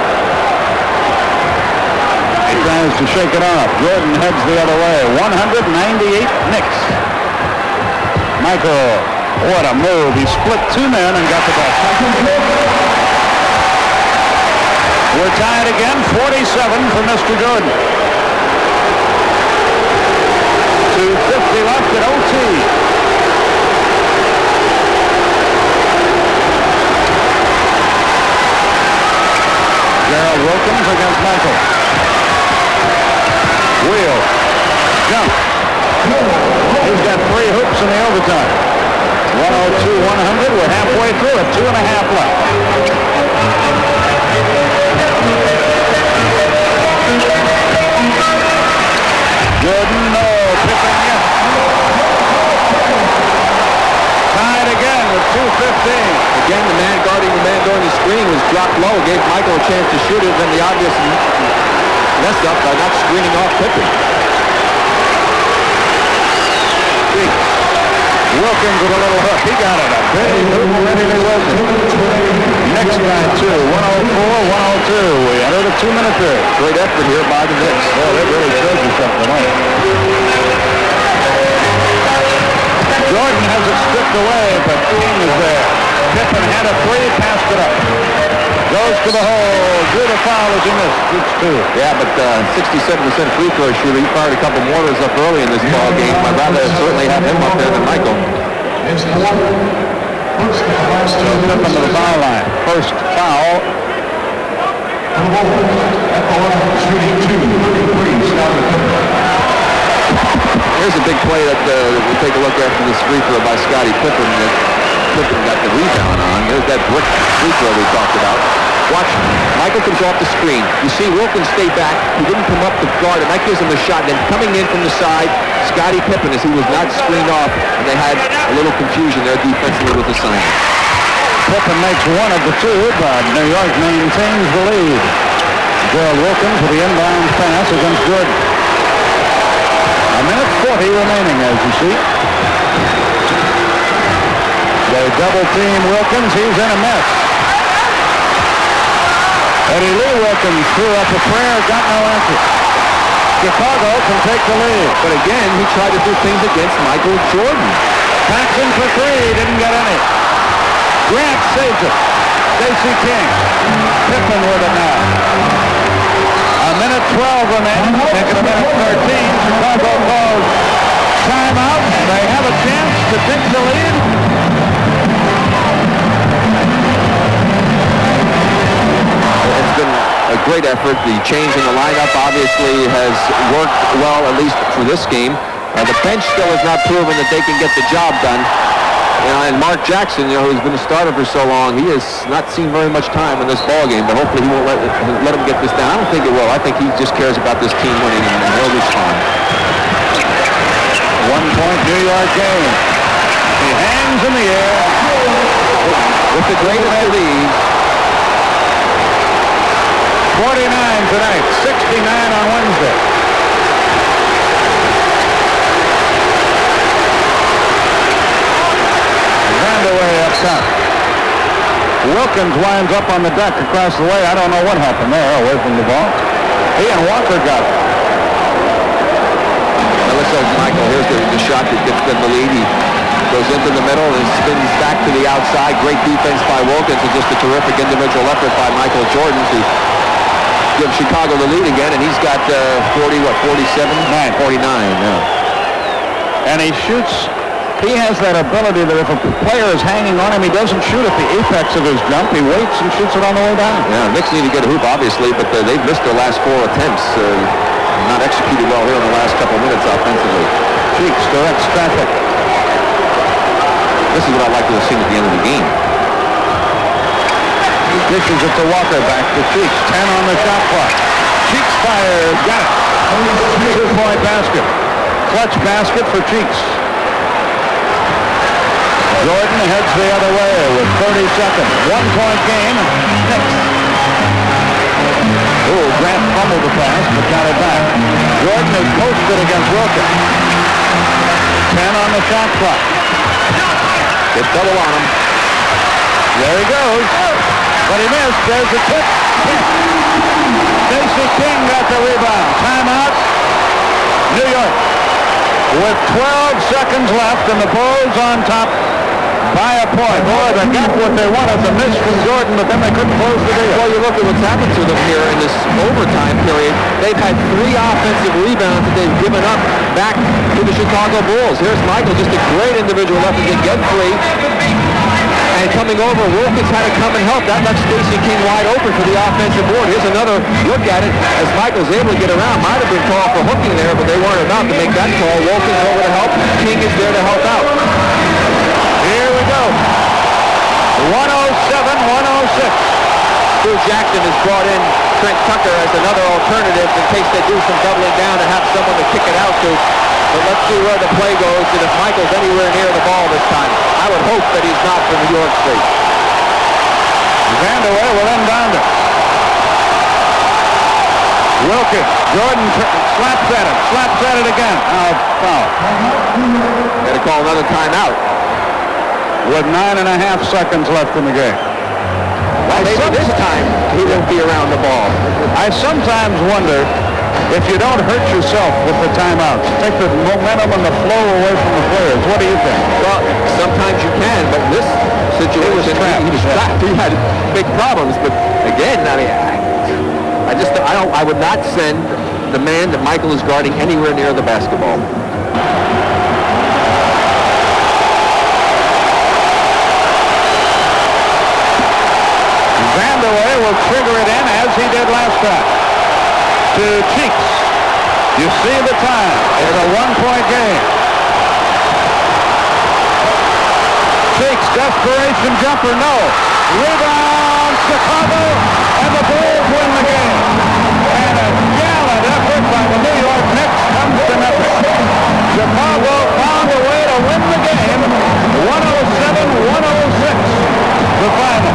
He tries to shake it off. Jordan heads the other way. 198 Knicks. Michael, what a move. He split two men and got the ball. We're tied again, 47 for Mr. Jordan. 2:50 left at OT. Gerald Wilkins against Michael. Wheel. Jump. He's got 3 hoops in the overtime. 102-100. We're halfway through it. 2.5 left. Jordan, no. Pippen, yes. Tied again with 2:15. Again, the man guarding the screen was dropped low. Gave Michael a chance to shoot it. Then the obvious mess up by not screening off Pippen. Wilkins with a little hook. He got it. A big hook ready to Wilkins. Next guy, too. 104-102. We entered a 2-minute period. Great effort here by the Knicks. Well, that really shows you something tonight. Jordan has it stripped away, but King is there. Pippen had a 3, passed it up. Goes to the hole. Drew the foul as he missed. Shoots 2. Yeah, but 67% free throw shooter. He fired a couple mortars up early in this ball game. I'd rather certainly have him up there than Michael. It's the one. First and last Pippen to the foul line. First foul. For the Bulls. At the line, shooting 2, 33, Scotty Pippen. Here's a big play that we'll take a look after this free throw by Scotty Pippen that Pippen got the rebound on. There's that brick free throw we talked about. Watch, Michael comes off the screen. You see Wilkins stay back. He didn't come up to guard, and that gives him a shot. Then coming in from the side, Scotty Pippen, as he was not screened off, and they had a little confusion there defensively with the sign. Pippen makes one of the 2, but New York maintains the lead. Gerald Wilkins with the inbound pass against Jordan. A minute 40 remaining, as you see. They double team Wilkins. He's in a mess. Eddie Lee Wilkins threw up a prayer, got no answer. Chicago can take the lead. But again, he tried to do things against Michael Jordan. Paxson for 3, didn't get any. Grant saves it. Stacey King. Pippen with it now. A minute 12 remaining. Taking a minute 13. Chicago calls timeout. They have a chance to take the lead. It's been a great effort. The change in the lineup obviously has worked well, at least for this game. The bench still has not proven that they can get the job done. And Mark Jackson, who's been a starter for so long, he has not seen very much time in this ball game, but hopefully he won't let him get this down. I don't think it will. I think he just cares about this team winning, and he'll respond. 1-point New York game. He hangs in the air. With the greatest of these. 49 tonight, 69 on Wednesday. Vandaway up top. Wilkins winds up on the deck across the way. I don't know what happened there, away from the ball. He and Walker got it. Now looks like Michael, here's the shot that gets them the lead. He goes into the middle and spins back to the outside. Great defense by Wilkins and just a terrific individual effort by Michael Jordan to give Chicago the lead again, and he's got 47? 49, yeah. And he shoots. He has that ability that if a player is hanging on him, he doesn't shoot at the apex of his jump. He waits and shoots it on the way down. Yeah, Knicks need to get a hoop, obviously, but they've missed their last 4 attempts. Not executed well here in the last couple minutes offensively. Cheeks directs traffic. This is what I'd like to have seen at the end of the game. Dishes it to Walker, back to Cheeks. 10 on the shot clock. Cheeks fires, got it. 2-point basket. Clutch basket for Cheeks. Jordan heads the other way with 30 seconds. 1-point game. Knicks. Oh, Grant fumbled the pass, but got it back. Jordan is posted against Wilkins. 10 on the shot clock. Get double on him. There he goes. But he missed. There's the tip. Stacey King got the rebound. Timeout. New York. With 12 seconds left and the Bulls on top by a point. Boy, they got what they wanted, the miss from Jordan, but then they couldn't close the deal. Well, you look at what's happened to them here in this overtime period. They've had 3 offensive rebounds that they've given up back to the Chicago Bulls. Here's Michael, just a great individual effort to get free. And coming over, Wilkins had to come and help. That left Stacey King wide open for the offensive board. Here's another look at it as Michael's able to get around. Might have been called for hooking there, but they weren't about to make that call. Wilkins over to help. King is there to help out. Here we go. 107-106. Stu Jackson has brought in Trent Tucker as another alternative in case they do some doubling down and have someone to kick it out to. But let's see where the play goes and if Michael's anywhere near the ball this time. I would hope that he's not from New York State. Vandeweghe will inbound it. Wilkins. Jordan slaps at it again. Foul. Got to call another timeout. With 9.5 seconds left in the game. Well, maybe this time he won't be around the ball. I sometimes wonder if you don't hurt yourself with the timeouts. Take the momentum and the flow away from the players. What do you think? Well, sometimes you can, but in this situation, he was trapped. He had big problems. But again, I mean, I would not send the man that Michael is guarding anywhere near the basketball. Vandeweghe will trigger it in as he did last time. To Cheeks. You see the time. It's a 1-point game. Cheeks, desperation jumper, no. Rebound, Chicago, and the Bulls win the game. And a gallant effort by the New York Knicks comes to nothing. Chicago found a way to win the game. 107-106, the final.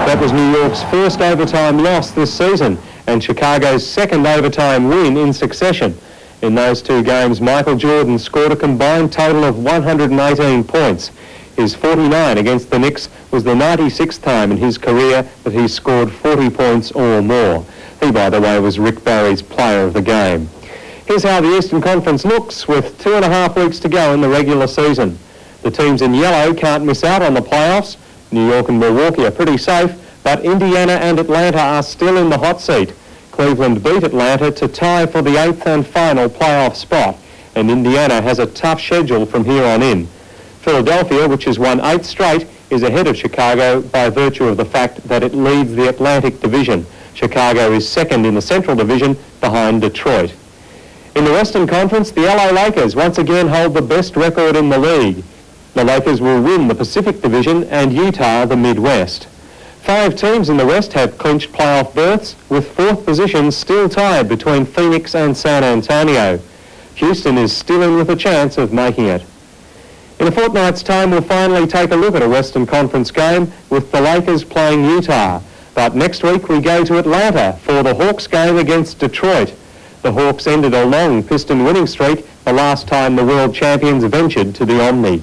That was New York's first overtime loss this season and Chicago's second overtime win in succession. In those 2 games, Michael Jordan scored a combined total of 118 points. His 49 against the Knicks was the 96th time in his career that he scored 40 points or more. He, by the way, was Rick Barry's player of the game. Here's how the Eastern Conference looks with 2.5 weeks to go in the regular season. The teams in yellow can't miss out on the playoffs. New York and Milwaukee are pretty safe, but Indiana and Atlanta are still in the hot seat. Cleveland beat Atlanta to tie for the 8th and final playoff spot, and Indiana has a tough schedule from here on in. Philadelphia, which has won 8 straight, is ahead of Chicago by virtue of the fact that it leads the Atlantic Division. Chicago is second in the Central Division behind Detroit. In the Western Conference, the LA Lakers once again hold the best record in the league. The Lakers will win the Pacific Division and Utah the Midwest. 5 teams in the West have clinched playoff berths, with 4th positions still tied between Phoenix and San Antonio. Houston is still in with a chance of making it. In a fortnight's time, we'll finally take a look at a Western Conference game with the Lakers playing Utah. But next week we go to Atlanta for the Hawks game against Detroit. The Hawks ended a long Piston winning streak the last time the world champions ventured to the Omni.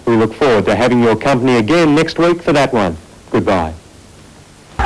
We look forward to having your company again next week for that one. Goodbye.